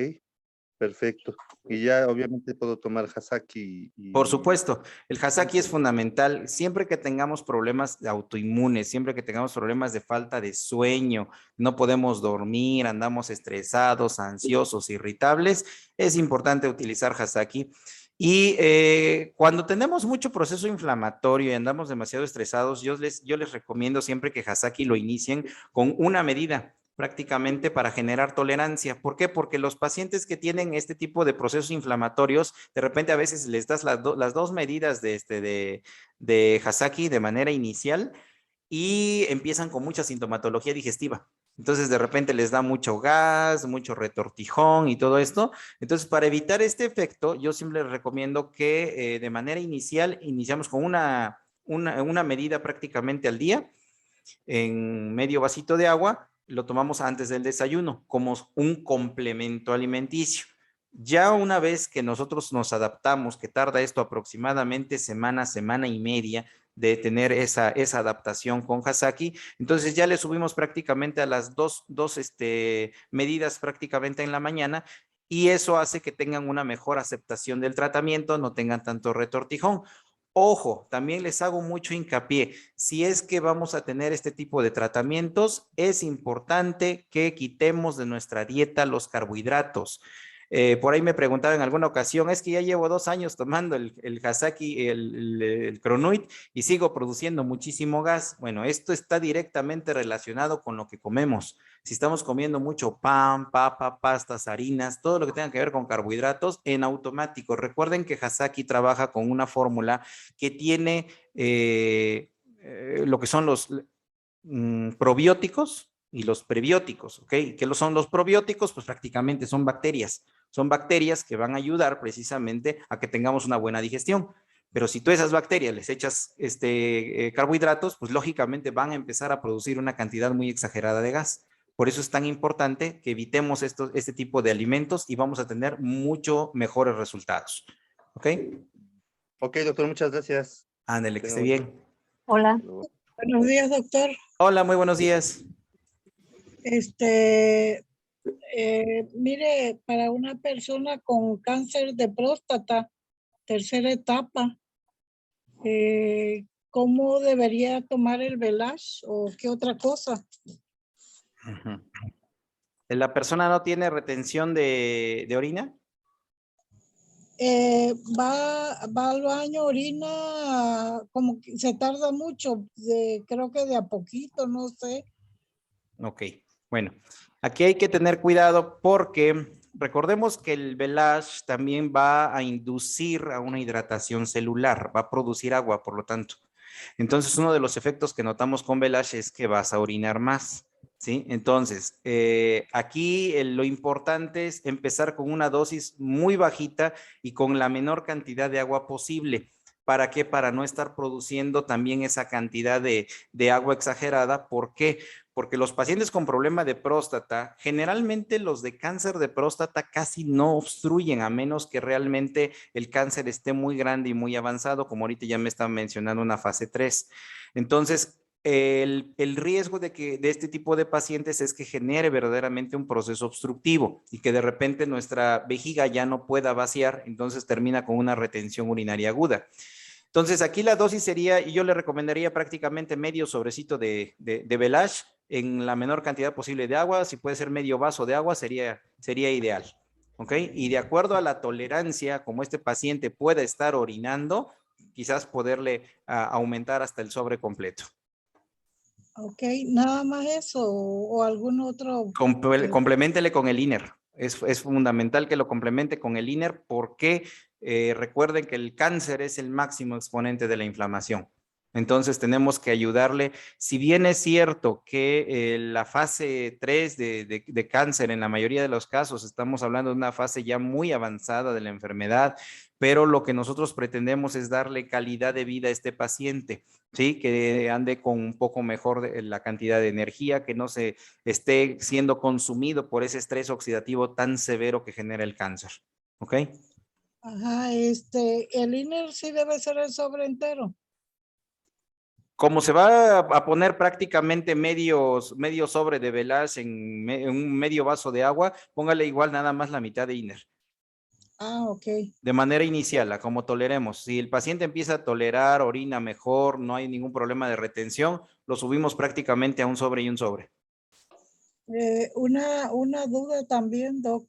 perfecto. Y ya obviamente puedo tomar Hasaki Por supuesto, el Hasaki es fundamental. Siempre que tengamos problemas autoinmunes, siempre que tengamos problemas de falta de sueño, no podemos dormir, andamos estresados, ansiosos, irritables, es importante utilizar Hasaki. Y cuando tenemos mucho proceso inflamatorio y andamos demasiado estresados, yo les recomiendo siempre que Hasaki lo inicien con una medida prácticamente para generar tolerancia. ¿Por qué? Porque los pacientes que tienen este tipo de procesos inflamatorios, de repente a veces les das las 2 medidas de Hasaki de manera inicial y empiezan con mucha sintomatología digestiva. Entonces de repente les da mucho gas, mucho retortijón y todo esto. Entonces para evitar este efecto, yo siempre les recomiendo que de manera inicial iniciamos con una medida prácticamente al día en medio vasito de agua, lo tomamos antes del desayuno como un complemento alimenticio. Ya una vez que nosotros nos adaptamos, que tarda esto aproximadamente semana y media de tener esa adaptación con Hasaki, entonces ya le subimos prácticamente a las dos medidas prácticamente en la mañana y eso hace que tengan una mejor aceptación del tratamiento, no tengan tanto retortijón. Ojo, también les hago mucho hincapié, si es que vamos a tener este tipo de tratamientos, es importante que quitemos de nuestra dieta los carbohidratos. Por ahí me preguntaban en alguna ocasión, es que ya llevo 2 años tomando el Hasaki, el Cronuit y sigo produciendo muchísimo gas. Bueno, esto está directamente relacionado con lo que comemos. Si estamos comiendo mucho pan, papa, pastas, harinas, todo lo que tenga que ver con carbohidratos, en automático. Recuerden que Hasaki trabaja con una fórmula que tiene lo que son los probióticos y los prebióticos, ¿ok? ¿Qué son los probióticos? Pues prácticamente son bacterias, Son bacterias que van a ayudar precisamente a que tengamos una buena digestión. Pero si tú a esas bacterias les echas carbohidratos, pues lógicamente van a empezar a producir una cantidad muy exagerada de gas. Por eso es tan importante que evitemos este tipo de alimentos y vamos a tener mucho mejores resultados. ¿Ok? Ok, doctor, muchas gracias. Ándale, que esté Tenga bien. Hola. hasta luego. Buenos días, doctor. Hola, muy buenos días. Mire, para una persona con cáncer de próstata, tercera etapa, ¿cómo debería tomar el Velage o qué otra cosa? Ujú. ¿La persona no tiene retención de orina? Va al baño, orina, como que se tarda mucho, creo que de a poquito, no sé. Ok, bueno, aquí hay que tener cuidado porque recordemos que el Velage también va a inducir a una hidratación celular, va a producir agua, por lo tanto. Entonces, uno de los efectos que notamos con Velage es que vas a orinar más, ¿sí? Entonces, aquí lo importante es empezar con una dosis muy bajita y con la menor cantidad de agua posible. ¿Para qué? Para no estar produciendo también esa cantidad de agua exagerada. ¿Por qué? Porque los pacientes con problema de próstata, generalmente los de cáncer de próstata casi no obstruyen, a menos que realmente el cáncer esté muy grande y muy avanzado, como ahorita ya me están mencionando una fase 3. Entonces, el riesgo de este tipo de pacientes es que genere verdaderamente un proceso obstructivo y que de repente nuestra vejiga ya no pueda vaciar, entonces termina con una retención urinaria aguda. Entonces, aquí la dosis sería, y yo le recomendaría prácticamente medio sobrecito de Velage en la menor cantidad posible de agua. Si puede ser medio vaso de agua, sería ideal. ¿Ok? Y de acuerdo a la tolerancia, como este paciente pueda estar orinando, quizás poderle aumentar hasta el sobre completo. Ok, nada más eso o algún otro. Compleméntele con el INER. Es fundamental que lo complemente con el INER porque recuerden que el cáncer es el máximo exponente de la inflamación. Entonces tenemos que ayudarle. Si bien es cierto que la fase 3 de cáncer en la mayoría de los casos estamos hablando de una fase ya muy avanzada de la enfermedad, pero lo que nosotros pretendemos es darle calidad de vida a este paciente, ¿sí? Que ande con un poco mejor la cantidad de energía, que no se esté siendo consumido por ese estrés oxidativo tan severo que genera el cáncer. ¿Ok? Ajá, el INER sí debe ser el sobre entero. Como se va a poner prácticamente medio sobre de Velage en un medio vaso de agua, póngale igual nada más la mitad de INER. Ah, ok. De manera inicial, como toleremos. Si el paciente empieza a tolerar, orina mejor, no hay ningún problema de retención, lo subimos prácticamente a un sobre y un sobre. Una duda también, Doc.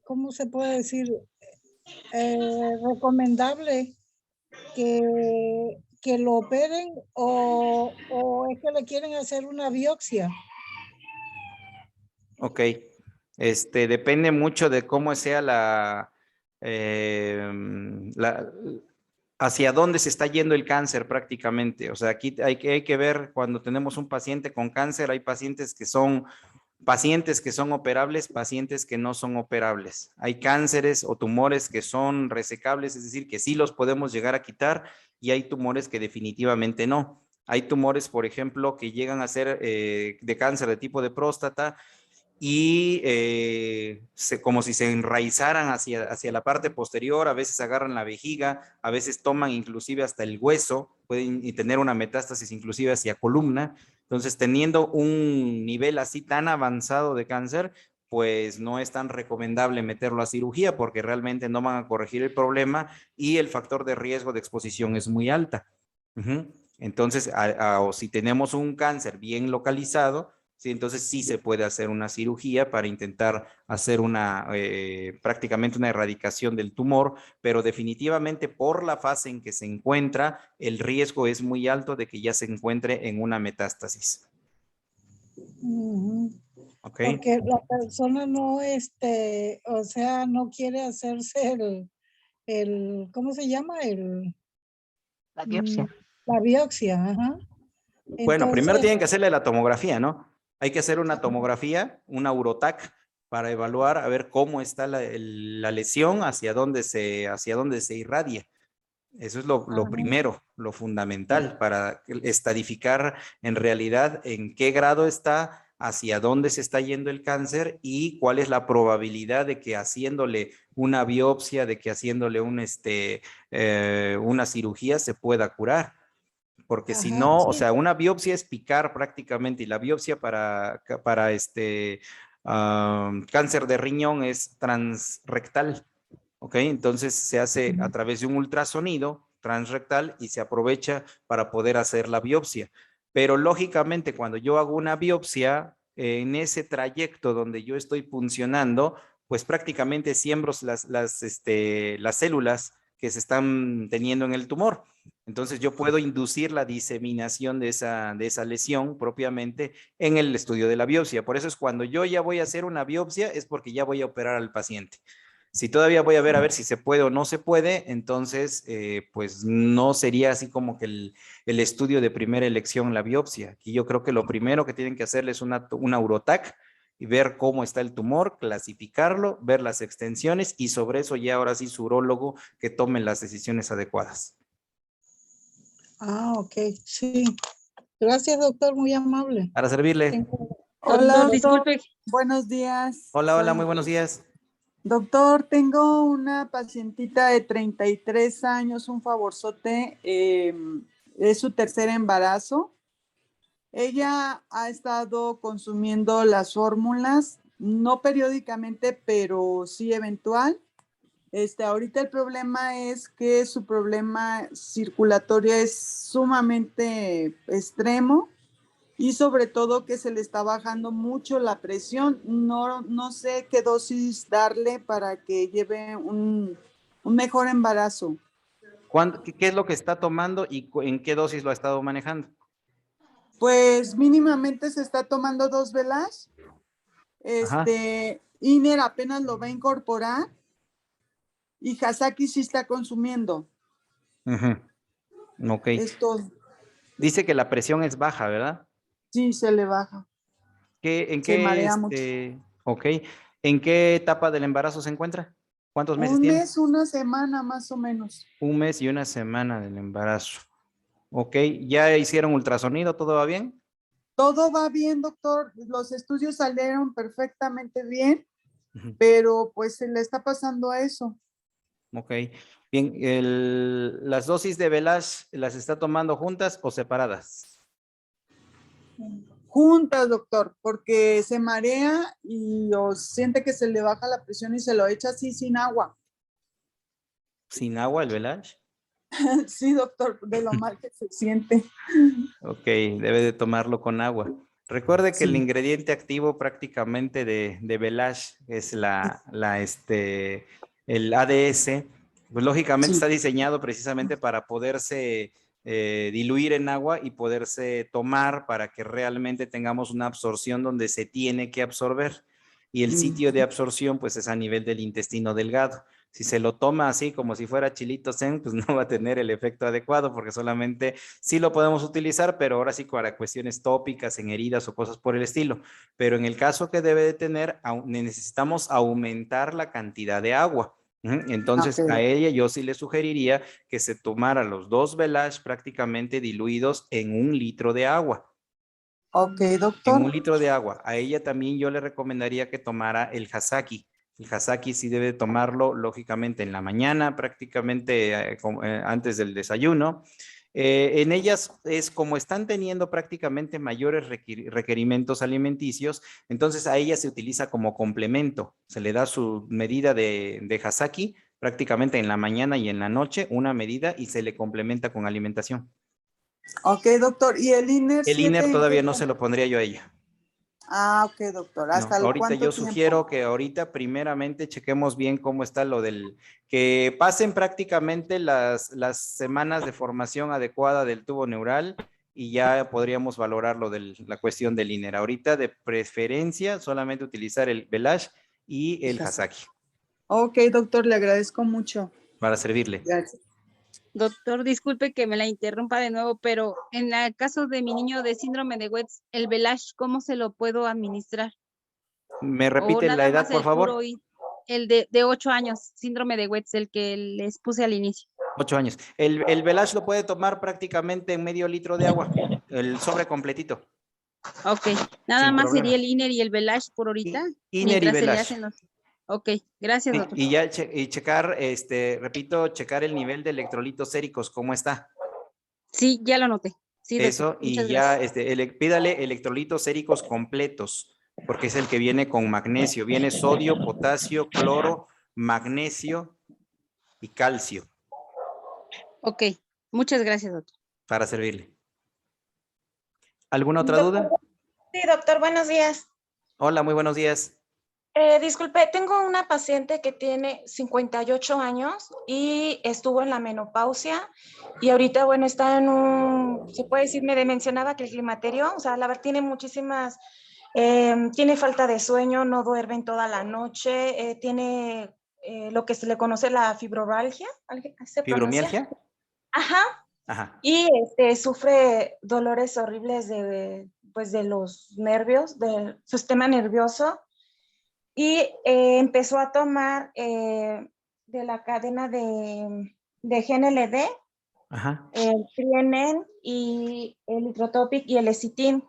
¿Cómo se puede decir? Recomendable que lo operen o es que le quieren hacer una biopsia. Ok. Depende mucho de cómo sea hacia dónde se está yendo el cáncer prácticamente. O sea, aquí hay que ver cuando tenemos un paciente con cáncer, hay pacientes que son operables, pacientes que no son operables. Hay cánceres o tumores que son resecables, es decir, que sí los podemos llegar a quitar y hay tumores que definitivamente no. Hay tumores, por ejemplo, que llegan a ser de cáncer de tipo de próstata y como si se enraizaran hacia la parte posterior, a veces agarran la vejiga, a veces toman inclusive hasta el hueso, pueden tener una metástasis inclusive hacia columna. Entonces, teniendo un nivel así tan avanzado de cáncer, pues no es tan recomendable meterlo a cirugía porque realmente no van a corregir el problema y el factor de riesgo de exposición es muy alta. Entonces, o si tenemos un cáncer bien localizado, sí, entonces sí se puede hacer una cirugía para intentar hacer prácticamente una erradicación del tumor, pero definitivamente por la fase en que se encuentra, el riesgo es muy alto de que ya se encuentre en una metástasis. ¿Ok? Porque la persona no, o sea, no quiere hacerse ¿cómo se llama? La biopsia. La biopsia, ajá. Bueno, primero Entonces, tienen que hacerle la tomografía, ¿no? Hay que hacer una tomografía, una urotac, para evaluar a ver cómo está la lesión, hacia dónde se irradia. Eso es lo primero, lo fundamental, para estadificar en realidad en qué grado está, hacia dónde se está yendo el cáncer y cuál es la probabilidad de que haciéndole una biopsia, de que haciéndole una cirugía se pueda curar. Porque si Ajá, no, o sí. sea, una biopsia es picar prácticamente, y la biopsia para cáncer de riñón es transrectal. ¿Ok? Entonces se hace a través de un ultrasonido transrectal y se aprovecha para poder hacer la biopsia. Pero lógicamente cuando yo hago una biopsia, en ese trayecto donde yo estoy puncionando, pues prácticamente siembro las células que se están teniendo en el tumor. Entonces yo puedo inducir la diseminación de esa lesión propiamente en el estudio de la biopsia. Por eso es cuando yo ya voy a hacer una biopsia, es porque ya voy a operar al paciente. Si todavía voy a ver si se puede o no se puede, entonces pues no sería así como que el estudio de primera elección, la biopsia. Aquí yo creo que lo primero que tienen que hacerle es una urotac y ver cómo está el tumor, clasificarlo, ver las extensiones y sobre eso ya ahora sí su urólogo que tome las decisiones adecuadas. Ok, sí. Gracias, doctor, muy amable. Para servirle. Hola, Doctor, doctor. disculpe, Buenos días. Hola, hola, Soy- muy buenos días. Doctor, tengo una pacientita de 33 años, un favorzote, es su tercer embarazo. Ella ha estado consumiendo las fórmulas, no periódicamente, pero sí eventual. Ahorita el problema es que su problema circulatorio es sumamente extremo. Y sobre todo que se le está bajando mucho la presión. No sé qué dosis darle para que lleve un mejor embarazo. ¿Qué es lo que está tomando y en qué dosis lo ha estado manejando? Pues mínimamente se está tomando 2 velas. Ajá. Iner apenas lo va a incorporar y Hasaki sí está consumiendo. Ok. Esto Dice que la presión es baja, ¿verdad? sí se le baja. Se marea mucho. Ok. ¿En qué etapa del embarazo se encuentra? ¿Cuántos meses Un tiene? mes, una semana más o menos. Un mes y una semana del embarazo. Ok. ¿Ya hicieron ultrasonido? ¿Todo va bien? Todo va bien, doctor. Los estudios salieron perfectamente bien. Ujú. Pero pues se le está pasando a eso. Ok. Bien. ¿Las dosis de Velash las está tomando juntas o separadas? Juntas, doctor, porque se marea y o siente que se le baja la presión y se lo echa así sin agua. ¿Sin agua el Velash? Sí, doctor, de lo mal que se siente. Ok, debe de tomarlo con agua. Recuerde que el Sí. ingrediente activo prácticamente de Velash es el ADS, pues lógicamente Sí. está diseñado precisamente para poderse diluir en agua y poderse tomar para que realmente tengamos una absorción donde se tiene que absorber. Y el sitio de absorción pues es a nivel del intestino delgado. Si se lo toma así como si fuera chilito zen, pues no va a tener el efecto adecuado porque solamente sí lo podemos utilizar, pero ahora sí para cuestiones tópicas, en heridas o cosas por el estilo. Pero en el caso que debe de tener, necesitamos aumentar la cantidad de agua. Entonces Ok. a ella yo sí le sugeriría que se tomara los 2 Velash prácticamente diluidos en 1 litro de agua. Ok, En doctor. 1 litro de agua. A ella también yo le recomendaría que tomara el Hasaki. El Hasaki sí debe tomarlo, lógicamente, en la mañana, prácticamente antes del desayuno. En ellas es como están teniendo prácticamente mayores requerimientos alimenticios, entonces a ella se utiliza como complemento. Se le da su medida de Hasaki prácticamente en la mañana y en la noche, una medida y se le complementa con alimentación. Ok, doctor. ¿Y el INER El 7 INER en todavía qué? no se lo pondría yo a ella. Ah, ok, doctor. No, ¿Hasta ahorita cuánto yo tiempo? sugiero que ahorita primeramente chequemos bien cómo está que pasen prácticamente las semanas de formación adecuada del tubo neural y ya podríamos valorar la cuestión del INER. Ahorita de preferencia solamente utilizar el Velash y el Hasaki Ok, doctor, le agradezco mucho. para servirle. Gracias. Doctor, disculpe que me la interrumpa de nuevo, pero en el caso de mi niño de síndrome de West, el Velash, ¿cómo se lo puedo administrar? ¿Me O repite la nada edad, más por el puro, favor? el de 8 años, síndrome de West, el que les puse al inicio. 8 años. El Velash lo puede tomar prácticamente en medio litro de agua, el sobre completito, Ok, nada sin más problema. sería el INER y el Velash por ahorita, Iner y mientras se le Velash. hacen los... Ok, gracias, Sí, doctor. y ya checar, repito, checar el nivel de electrolitos séricos, ¿cómo está? Sí, ya lo noté. Sí, doctor. Eso, y Muchas ya gracias. pídale electrolitos séricos completos, porque es el que viene con magnesio. Viene sodio, potasio, cloro, magnesio y calcio Ok, muchas gracias, doctor. para servirle. ¿Alguna otra Doctor, duda? sí, doctor, buenos días. Hola, muy buenos días. Disculpe, tengo una paciente que tiene 58 años y estuvo en la menopausia y ahorita, bueno, está en se puede decir, me mencionaba que el climaterio, o sea, la verdad tiene muchísimas, tiene falta de sueño, no duerme en toda la noche, tiene lo que se le conoce la fibromialgia, ¿se pronuncia? ¿Fibromialgia? Ajá, Ajá. y sufre dolores horribles pues, de los nervios, del sistema nervioso. Y empezó a tomar de la cadena de GNLD, Ajá. el Trienen y el Itrotopic y el Lecitin.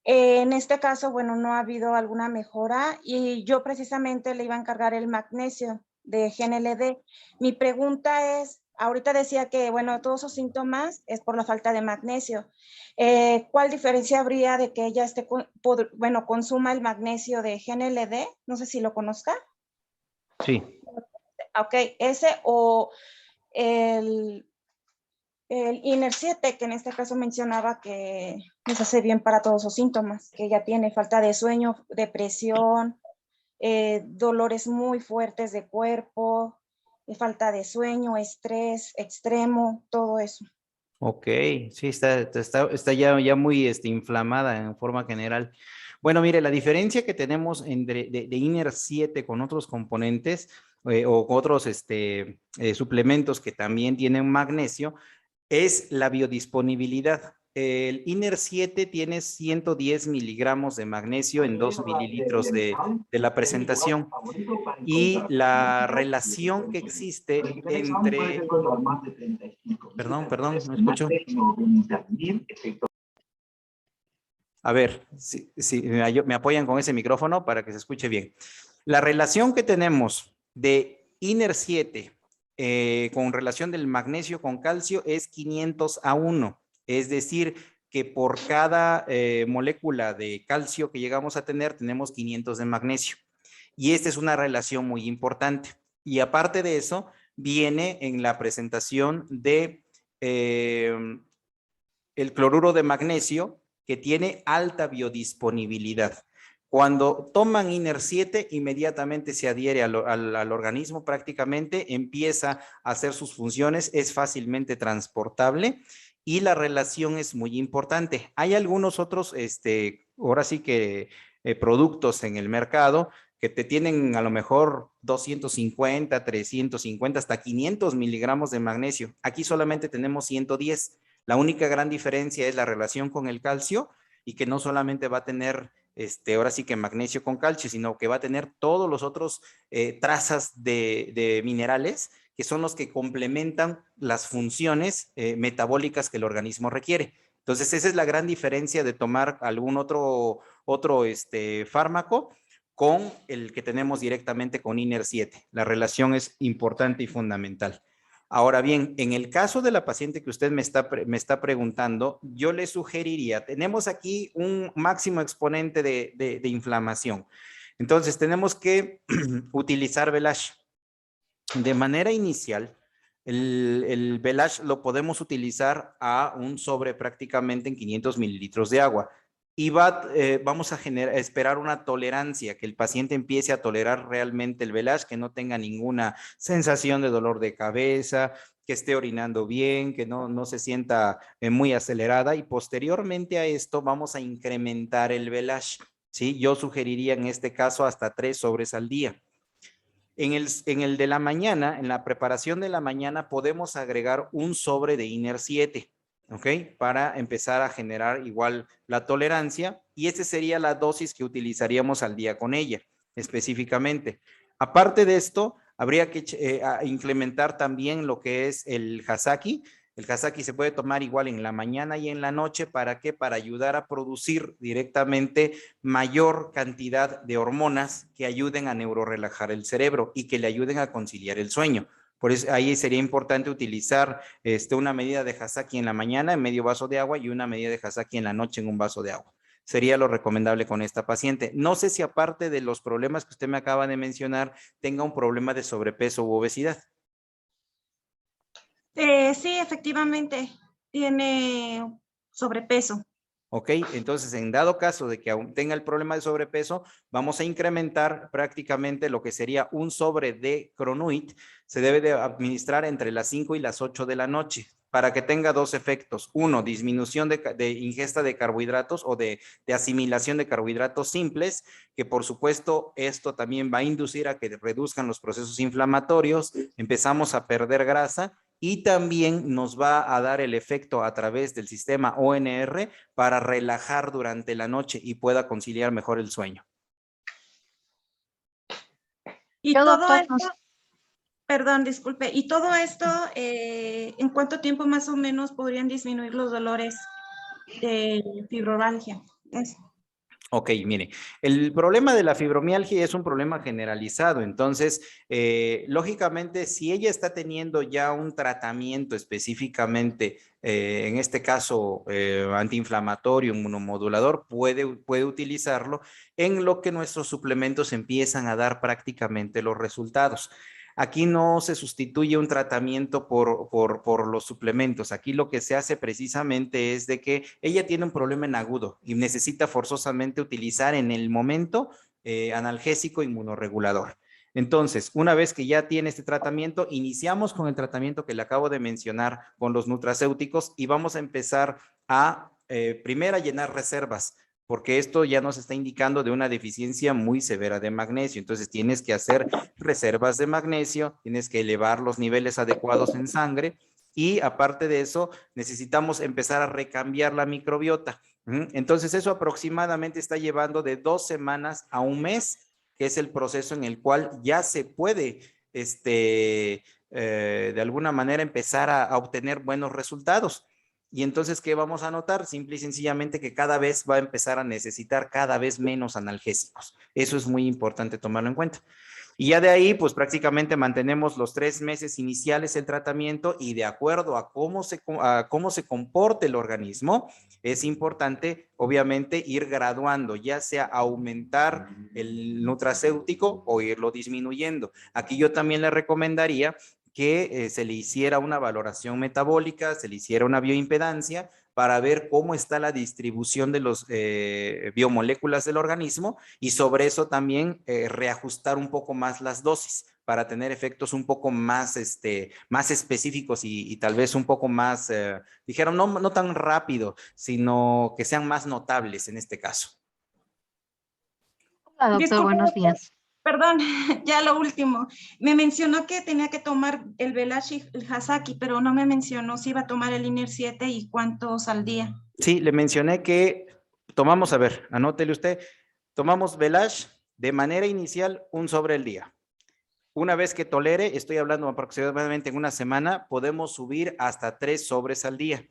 En este caso, bueno, no ha habido alguna mejora y yo precisamente le iba a encargar el magnesio de GNLD. Mi pregunta es, ahorita decía que, bueno, todos esos síntomas es por la falta de magnesio. ¿Cuál diferencia habría de que ella consuma el magnesio de GNLD? No sé si lo conozca. Sí. Ok, ese o el INER 7, que en este caso mencionaba que nos hace bien para todos los síntomas, que ella tiene falta de sueño, depresión, dolores muy fuertes de cuerpo, falta de sueño, estrés extremo, todo eso. Ok, sí, está ya muy inflamada en forma general. Bueno, mire, la diferencia que tenemos de INER 7 con otros componentes o otros suplementos que también tienen magnesio es la biodisponibilidad. El INER 7 tiene 110 miligramos de magnesio en 2 mililitros de la presentación. Y la relación que existe entre... Perdón, no escucho. A ver, si me apoyan con ese micrófono para que se escuche bien. La relación que tenemos de INER 7 con relación del magnesio con calcio es 500:1. Es decir, que por cada molécula de calcio que llegamos a tener, tenemos 500 de magnesio. Y esta es una relación muy importante. Y aparte de eso, viene en la presentación de el cloruro de magnesio, que tiene alta biodisponibilidad. Cuando toman INER 7, inmediatamente se adhiere al organismo, prácticamente empieza a hacer sus funciones, es fácilmente transportable y la relación es muy importante. Hay algunos otros, ahora sí que productos en el mercado que te tienen a lo mejor 250, 350, hasta 500 miligramos de magnesio. Aquí solamente tenemos 110. La única gran diferencia es la relación con el calcio y que no solamente va a tener ahora sí que magnesio con calcio, sino que va a tener todos los otros trazas de minerales que son los que complementan las funciones metabólicas que el organismo requiere. Entonces, esa es la gran diferencia de tomar algún otro fármaco con el que tenemos directamente con INER 7. La relación es importante y fundamental. Ahora bien, en el caso de la paciente que usted me está preguntando, yo le sugeriría, tenemos aquí un máximo exponente de inflamación. Entonces, tenemos que utilizar Velash. De manera inicial, el Velash lo podemos utilizar a un sobre prácticamente en 500 mililitros de agua. Y vamos a esperar una tolerancia, que el paciente empiece a tolerar realmente el Velash, que no tenga ninguna sensación de dolor de cabeza, que esté orinando bien, que no se sienta muy acelerada. Y posteriormente a esto vamos a incrementar el Velash, ¿sí? Yo sugeriría en este caso hasta 3 sobres al día. En el de la mañana, en la preparación de la mañana, podemos agregar un sobre de INER 7, ¿ok? Para empezar a generar igual la tolerancia, y esa sería la dosis que utilizaríamos al día con ella, específicamente. Aparte de esto, habría que implementar también lo que es el Hasaki. El Hasaki se puede tomar igual en la mañana y en la noche. ¿Para qué? Para ayudar a producir directamente mayor cantidad de hormonas que ayuden a neurorelajar el cerebro y que le ayuden a conciliar el sueño. Por eso ahí sería importante utilizar una medida de Hasaki en la mañana en medio vaso de agua y una medida de Hasaki en la noche en un vaso de agua. Sería lo recomendable con esta paciente. No sé si aparte de los problemas que usted me acaba de mencionar, tenga un problema de sobrepeso u obesidad. Sí, efectivamente, tiene sobrepeso. ¿Ok? Entonces, en dado caso de que aún tenga el problema de sobrepeso, vamos a incrementar prácticamente lo que sería un sobre de Cronuit. Se debe de administrar entre las 5 y las 8 de la noche para que tenga dos efectos. Uno, disminución de ingesta de carbohidratos o de asimilación de carbohidratos simples, que por supuesto esto también va a inducir a que reduzcan los procesos inflamatorios, empezamos a perder grasa, y también nos va a dar el efecto a través del sistema ONR para relajar durante la noche y pueda conciliar mejor el sueño. Y Yo, todo doctor, esto, perdón, disculpe, y todo esto, ¿en cuánto tiempo más o menos podrían disminuir los dolores de fibromialgia? Ok, mire, el problema de la fibromialgia es un problema generalizado, entonces, lógicamente, si ella está teniendo ya un tratamiento específicamente, en este caso, antiinflamatorio, inmunomodulador, puede utilizarlo, en lo que nuestros suplementos empiezan a dar prácticamente los resultados. Aquí no se sustituye un tratamiento por los suplementos. Aquí lo que se hace precisamente es de que ella tiene un problema en agudo y necesita forzosamente utilizar en el momento analgésico inmunorregulador. Entonces, una vez que ya tiene este tratamiento, iniciamos con el tratamiento que le acabo de mencionar con los nutracéuticos y vamos a empezar a primero a llenar reservas, porque esto ya nos está indicando de una deficiencia muy severa de magnesio. Entonces tienes que hacer reservas de magnesio, tienes que elevar los niveles adecuados en sangre y aparte de eso necesitamos empezar a recambiar la microbiota. Entonces eso aproximadamente está llevando de 2 semanas a un mes, que es el proceso en el cual ya se puede de alguna manera empezar a obtener buenos resultados. Y entonces, ¿qué vamos a notar? Simple y sencillamente que cada vez va a empezar a necesitar cada vez menos analgésicos. Eso es muy importante tomarlo en cuenta. Y ya de ahí, pues prácticamente mantenemos los 3 meses iniciales el tratamiento y de acuerdo a cómo se comporte el organismo, es importante, obviamente, ir graduando, ya sea aumentar el nutracéutico o irlo disminuyendo. Aquí yo también le recomendaría que se le hiciera una valoración metabólica, se le hiciera una bioimpedancia para ver cómo está la distribución de los biomoléculas del organismo y sobre eso también reajustar un poco más las dosis para tener efectos un poco más, más específicos y tal vez un poco más, dijeron, no tan rápido, sino que sean más notables en este caso. Hola, doctor, Disculpe, buenos días. Perdón, ya lo último. Me mencionó que tenía que tomar el Velash y el Hasaki, pero no me mencionó si iba a tomar el INER 7 y cuántos al día. Sí, le mencioné que tomamos, a ver, anótele usted, tomamos Velash de manera inicial un sobre el día. Una vez que tolere, estoy hablando aproximadamente en una semana, podemos subir hasta 3 sobres al día.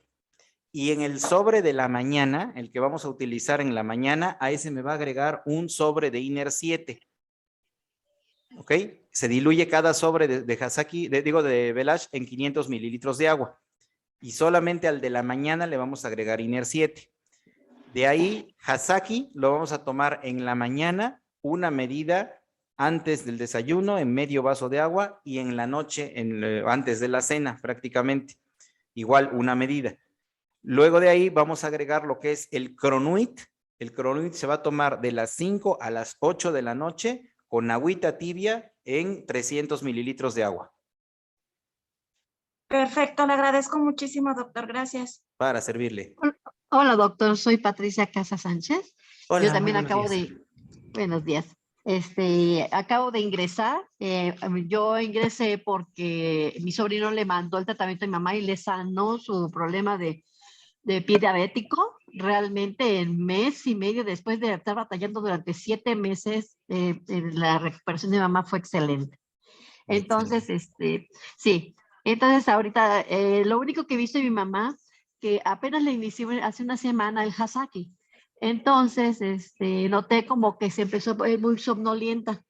Y en el sobre de la mañana, el que vamos a utilizar en la mañana, a ese me va a agregar un sobre de INER 7. ¿Ok? Se diluye cada sobre de Hasaki, de Velash en 500 mililitros de agua. Y solamente al de la mañana le vamos a agregar INER 7. De ahí, Hasaki lo vamos a tomar en la mañana, una medida antes del desayuno, en medio vaso de agua, y en la noche, antes de la cena prácticamente. Igual una medida. Luego de ahí vamos a agregar lo que es el Cronuit. El Cronuit se va a tomar de las 5 a las 8 de la noche con agüita tibia en 300 mililitros de agua. Perfecto, le agradezco muchísimo, doctor. Gracias. Para servirle. Hola, doctor, soy Patricia Casa Sánchez. Hola, Yo también muy buenos acabo días. de... Buenos días. Acabo de ingresar. Yo ingresé porque mi sobrino le mandó el tratamiento a mi mamá y le sanó su problema de pie diabético. Realmente en mes y medio, después de estar batallando durante 7 meses, la recuperación de mi mamá fue excelente. Entonces, sí. Entonces, ahorita, lo único que he visto de mi mamá, que apenas le inicié hace una semana el Hasaki. Entonces, noté como que se empezó a poner muy somnolienta.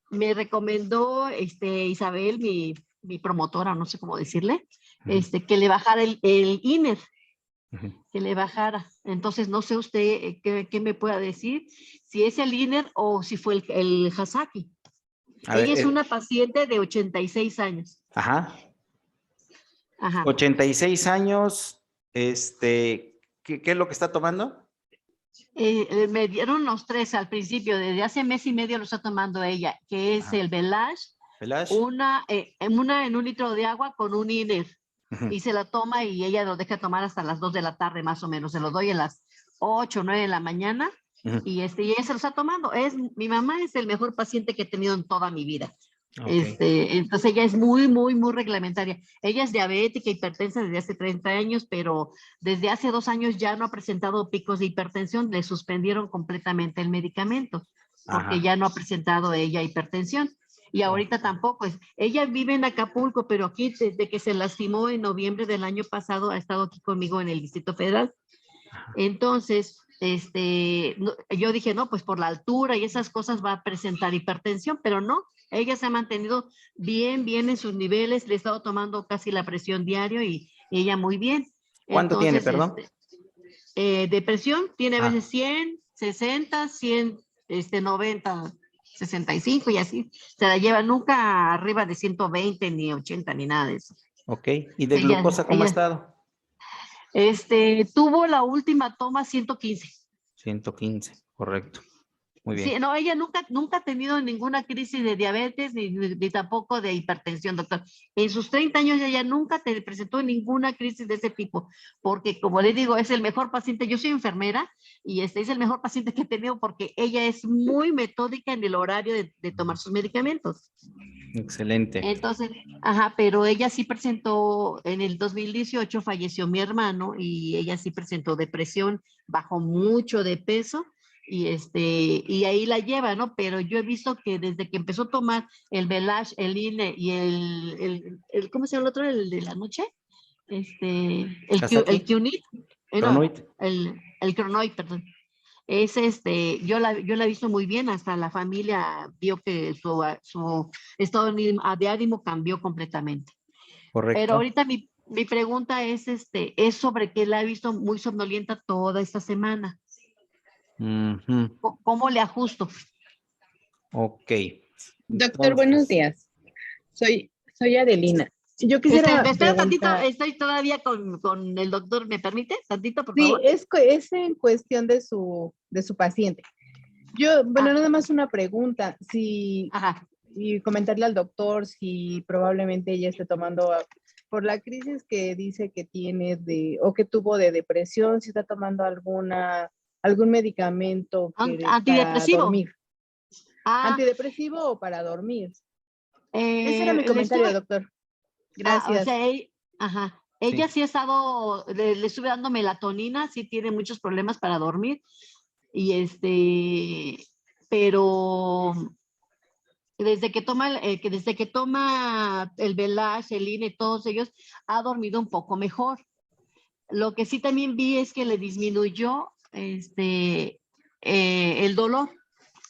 Me recomendó Isabel, mi promotora, no sé cómo decirle, que le bajara el INER, que le bajara. Entonces, no sé usted qué me pueda decir, si es el INER o si fue el Hasaki. Ella es una paciente de 86 años. Ajá. Ajá. 86 años, ¿qué es lo que está tomando? Me dieron los 3 al principio, desde hace mes y medio lo está tomando ella, que es el Belage, una en 1 litro de agua con un INER, y se la toma y ella lo deja tomar hasta las 2 de la tarde más o menos, se lo doy a las 8 o 9 de la mañana, y ella se lo está tomando. Mi mamá es el mejor paciente que he tenido en toda mi vida. Okay. Entonces ella es muy, muy, muy reglamentaria. Ella es diabética, hipertensa desde hace 30 años, pero desde hace 2 años ya no ha presentado picos de hipertensión. Le suspendieron completamente el medicamento porque ya no ha presentado ella hipertensión. Y ahorita tampoco. Ella vive en Acapulco, pero aquí desde que se lastimó en noviembre del año pasado ha estado aquí conmigo en el Distrito Federal. Entonces, yo dije, no, pues por la altura y esas cosas va a presentar hipertensión, pero no. Ella se ha mantenido bien en sus niveles, le he estado tomando casi la presión diario y ella muy bien. ¿Cuánto tiene, perdón? De presión tiene a veces 100, 60, 100, 90, 65 y así. Se la lleva nunca arriba de 120, ni 80, ni nada de eso. Ok. ¿Y de glucosa cómo ha estado? Tuvo la última toma 115. 115, correcto. Muy bien. Sí, no, ella nunca ha tenido ninguna crisis de diabetes ni tampoco de hipertensión, doctor. En sus 30 años ella nunca presentó ninguna crisis de ese tipo, porque como le digo, es el mejor paciente. Yo soy enfermera y es el mejor paciente que he tenido porque ella es muy metódica en el horario de tomar sus medicamentos. Excelente. Entonces, pero ella sí presentó, en el 2018 falleció mi hermano y ella sí presentó depresión, bajó mucho de peso. Y ahí la lleva, ¿no? Pero yo he visto que desde que empezó a tomar el Belage, el INE y el ¿cómo se llama el otro? El de la noche. El Qunit. Cronoid. El Cronoid, perdón. Yo la he visto muy bien, hasta la familia vio que su estado de ánimo cambió completamente. Correcto. Pero ahorita mi pregunta es sobre que la he visto muy somnolienta toda esta semana. ¿Cómo le ajusto? Ok. Doctor, buenos días. Soy Adelina. Yo quisiera espera tantito, preguntar. estoy todavía con el doctor, ¿me permite? Tantito, por Sí, favor. es en cuestión de su paciente. Nada más una pregunta, y comentarle al doctor si probablemente ella esté tomando, por la crisis que dice que tiene o que tuvo de depresión, si está tomando algún medicamento para dormir. ¿Antidepresivo o para dormir? Ese era mi comentario, doctor. Gracias. Ella sí ha estado, le estuve dando melatonina, sí tiene muchos problemas para dormir, pero desde que toma el Belage, el INE, todos ellos, ha dormido un poco mejor. Lo que sí también vi es que le disminuyó el dolor.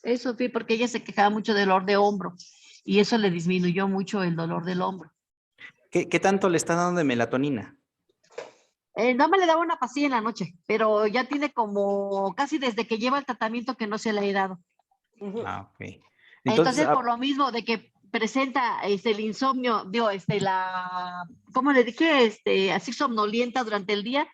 Eso sí, porque ella se quejaba mucho del dolor de hombro y eso le disminuyó mucho el dolor del hombro. ¿Qué tanto le está dando de melatonina? No me le daba una pastilla en la noche, pero ya tiene como casi desde que lleva el tratamiento que no se le ha dado. Ok. Entonces por lo mismo de que presenta el insomnio, ¿cómo le dije? Así somnolienta durante el día,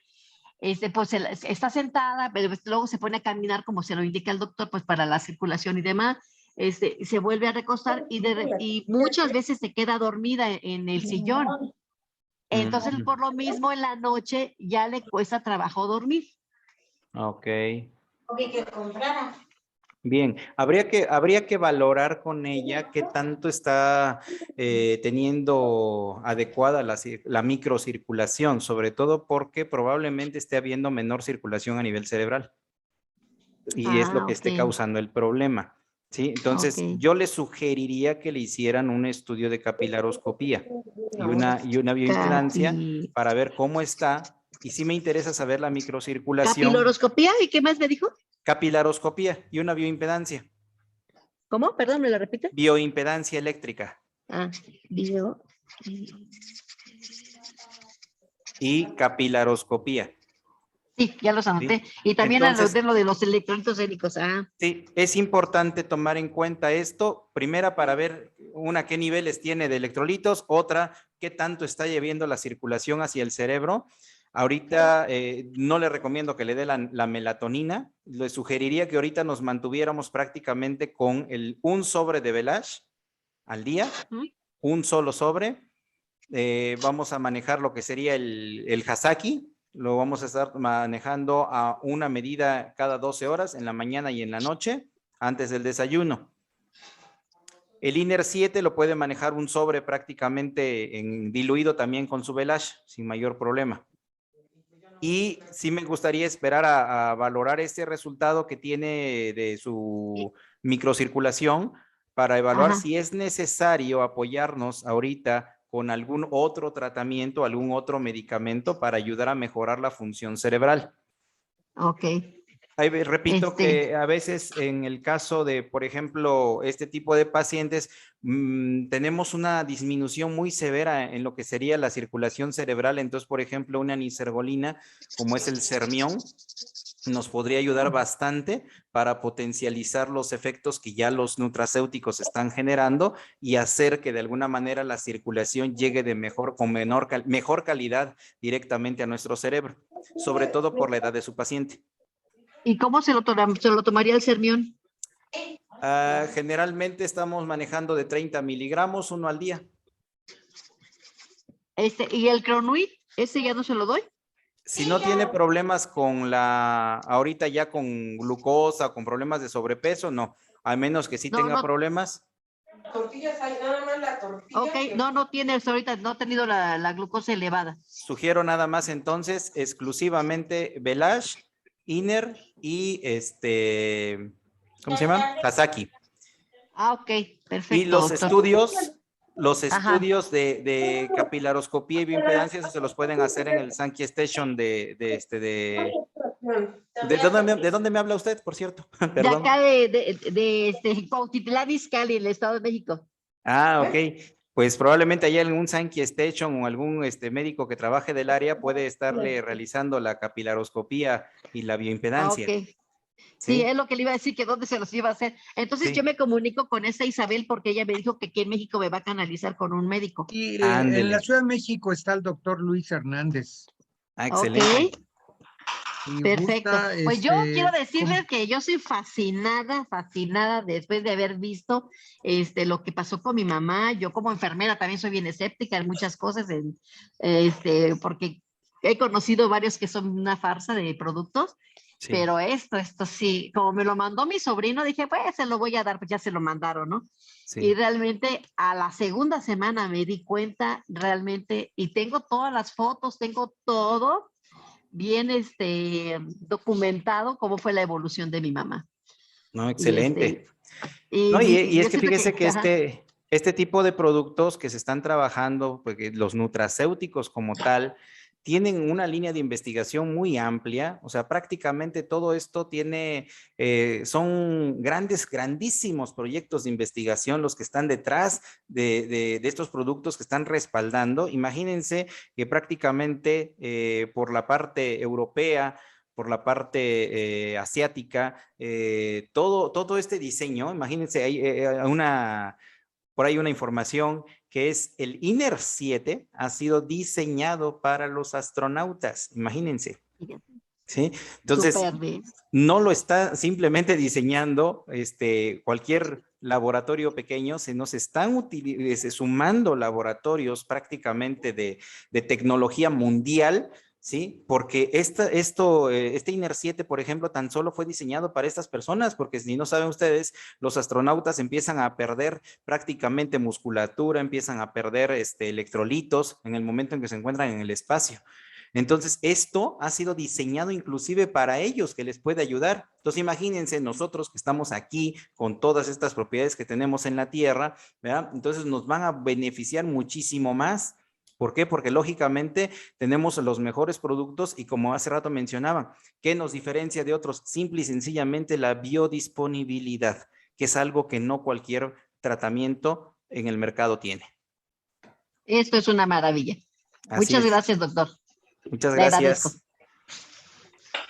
pues está sentada, pero luego se pone a caminar como se lo indica el doctor, pues para la circulación y demás. Se vuelve a recostar y muchas veces se queda dormida en el sillón. Entonces, por lo mismo, en la noche ya le cuesta trabajo dormir. Ok. Que comprara. Bien, habría que valorar con ella qué tanto está teniendo adecuada la microcirculación, sobre todo porque probablemente esté habiendo menor circulación a nivel cerebral y es lo que esté Ok, causando el problema, ¿sí? Entonces, ok. yo le sugeriría que le hicieran un estudio de capilaroscopía y una bioimpedancia Capi- para ver cómo está. Y sí me interesa saber la microcirculación, Capiloroscopía, ¿y qué más me dijo? capilaroscopía y una bioimpedancia. ¿Cómo? Perdón, ¿me lo repite? Bioimpedancia eléctrica Ah, video. y capilaroscopía. Sí, ya los anoté. ¿Sí? Y también Entonces, anoté lo de los electrolitos élicos. Ah, sí, es importante tomar en cuenta esto, primera para ver una qué niveles tiene de electrolitos, otra qué tanto está llevando la circulación hacia el cerebro. Ahorita no le recomiendo que le dé la melatonina, le sugeriría que ahorita nos mantuviéramos prácticamente con un sobre de Velage al día, un solo sobre. Vamos a manejar lo que sería el Hasaki, lo vamos a estar manejando a una medida cada 12 horas, en la mañana y en la noche, antes del desayuno. El INER 7 lo puede manejar un sobre prácticamente diluido también con su Velage, sin mayor problema. Y sí me gustaría esperar a valorar este resultado que tiene de su microcirculación para evaluar ajá, si es necesario apoyarnos ahorita con algún otro tratamiento, algún otro medicamento para ayudar a mejorar la función cerebral. ok. Repito que a veces en el caso de, por ejemplo, este tipo de pacientes, tenemos una disminución muy severa en lo que sería la circulación cerebral. Entonces, por ejemplo, una nisergolina, como es el Sermión, nos podría ayudar bastante para potencializar los efectos que ya los nutracéuticos están generando y hacer que de alguna manera la circulación llegue con mejor calidad directamente a nuestro cerebro, sobre todo por la edad de su paciente. ¿Y cómo se lo tomaría el Sermión? Generalmente estamos manejando de 30 miligramos, uno al día. ¿Y el Cronuit? ¿Ese ya no se lo doy? Si no tiene problemas ahorita ya con glucosa, con problemas de sobrepeso, no. A menos que sí tenga problemas. Tortillas hay, nada más la tortilla. Ok, no tiene ahorita, no ha tenido la glucosa elevada. Sugiero nada más entonces exclusivamente Velage, INER y ¿cómo se llama? Hasaki. Ah, ok, perfecto. Y los doctor. estudios de capilaroscopía y bioimpedancia, eso se los pueden hacer en el Sankey Station ¿de dónde me habla usted, por cierto? Perdón. De acá de Cuautitlán Izcalli, el Estado de México. Ah, ok. Pues probablemente haya algún Sankey Station o algún médico que trabaje del área puede estarle realizando la capilaroscopía y la bioimpedancia. Ok. Sí, es lo que le iba a decir, que dónde se los iba a hacer. Entonces yo me comunico con esa Isabel porque ella me dijo que aquí en México me va a canalizar con un médico. Y en la Ciudad de México está el doctor Luis Hernández. Ah, excelente. Ok. Perfecto. Pues yo quiero decirles que yo soy fascinada después de haber visto lo que pasó con mi mamá. Yo como enfermera también soy bien escéptica en muchas cosas, porque he conocido varios que son una farsa de productos, sí. Pero esto sí, como me lo mandó mi sobrino, dije, pues se lo voy a dar, pues ya se lo mandaron, ¿no? Sí. Y realmente a la segunda semana me di cuenta realmente, y tengo todas las fotos, tengo todo bien documentado cómo fue la evolución de mi mamá. No, excelente. Y es que fíjese que este tipo de productos que se están trabajando, porque los nutracéuticos como tal, tienen una línea de investigación muy amplia, o sea, prácticamente todo esto son grandísimos proyectos de investigación los que están detrás de estos productos que están respaldando. Imagínense que prácticamente por la parte europea, por la parte asiática, todo este diseño, imagínense, hay por ahí una información que es el INER 7 ha sido diseñado para los astronautas, imagínense. ¿Sí? Entonces, no lo está simplemente diseñando cualquier laboratorio pequeño, se nos están sumando laboratorios prácticamente de tecnología mundial, ¿sí? Porque este INER7, por ejemplo, tan solo fue diseñado para estas personas, porque si no saben ustedes, los astronautas empiezan a perder prácticamente musculatura, empiezan a perder electrolitos en el momento en que se encuentran en el espacio. Entonces, esto ha sido diseñado inclusive para ellos, que les puede ayudar. Entonces, imagínense nosotros que estamos aquí con todas estas propiedades que tenemos en la Tierra, ¿verdad? Entonces, nos van a beneficiar muchísimo más. ¿Por qué? Porque lógicamente tenemos los mejores productos y como hace rato mencionaba, ¿qué nos diferencia de otros? Simple y sencillamente la biodisponibilidad, que es algo que no cualquier tratamiento en el mercado tiene. Esto es una maravilla. Así Muchas es. gracias, doctor. Muchas Le agradezco. gracias.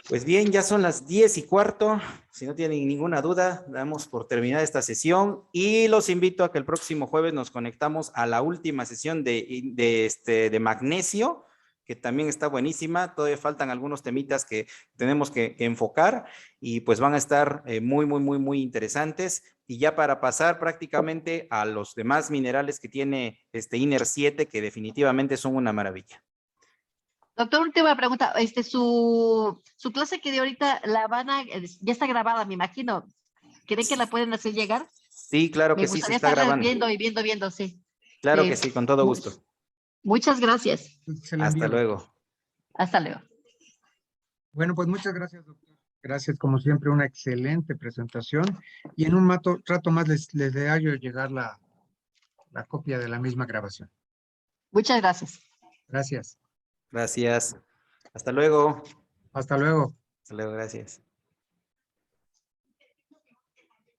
Pues bien, ya son las 10:15. Si no tienen ninguna duda, damos por terminada esta sesión y los invito a que el próximo jueves nos conectamos a la última sesión de magnesio, que también está buenísima. Todavía faltan algunos temitas que tenemos que enfocar y pues van a estar muy interesantes. Y ya para pasar prácticamente a los demás minerales que tiene INER7, que definitivamente son una maravilla. Doctor, última pregunta. Su clase que de ahorita ya está grabada, me imagino. ¿Creen que la pueden hacer llegar? Sí, claro que sí, se está grabando. Viendo, sí. Claro que sí, con todo gusto. Muchas gracias. Hasta luego. Hasta luego. Bueno, pues muchas gracias, doctor. Gracias, como siempre, una excelente presentación. Y en un rato más les hago llegar la copia de la misma grabación. Muchas gracias. Gracias. Gracias. Hasta luego. Hasta luego. Hasta luego, gracias.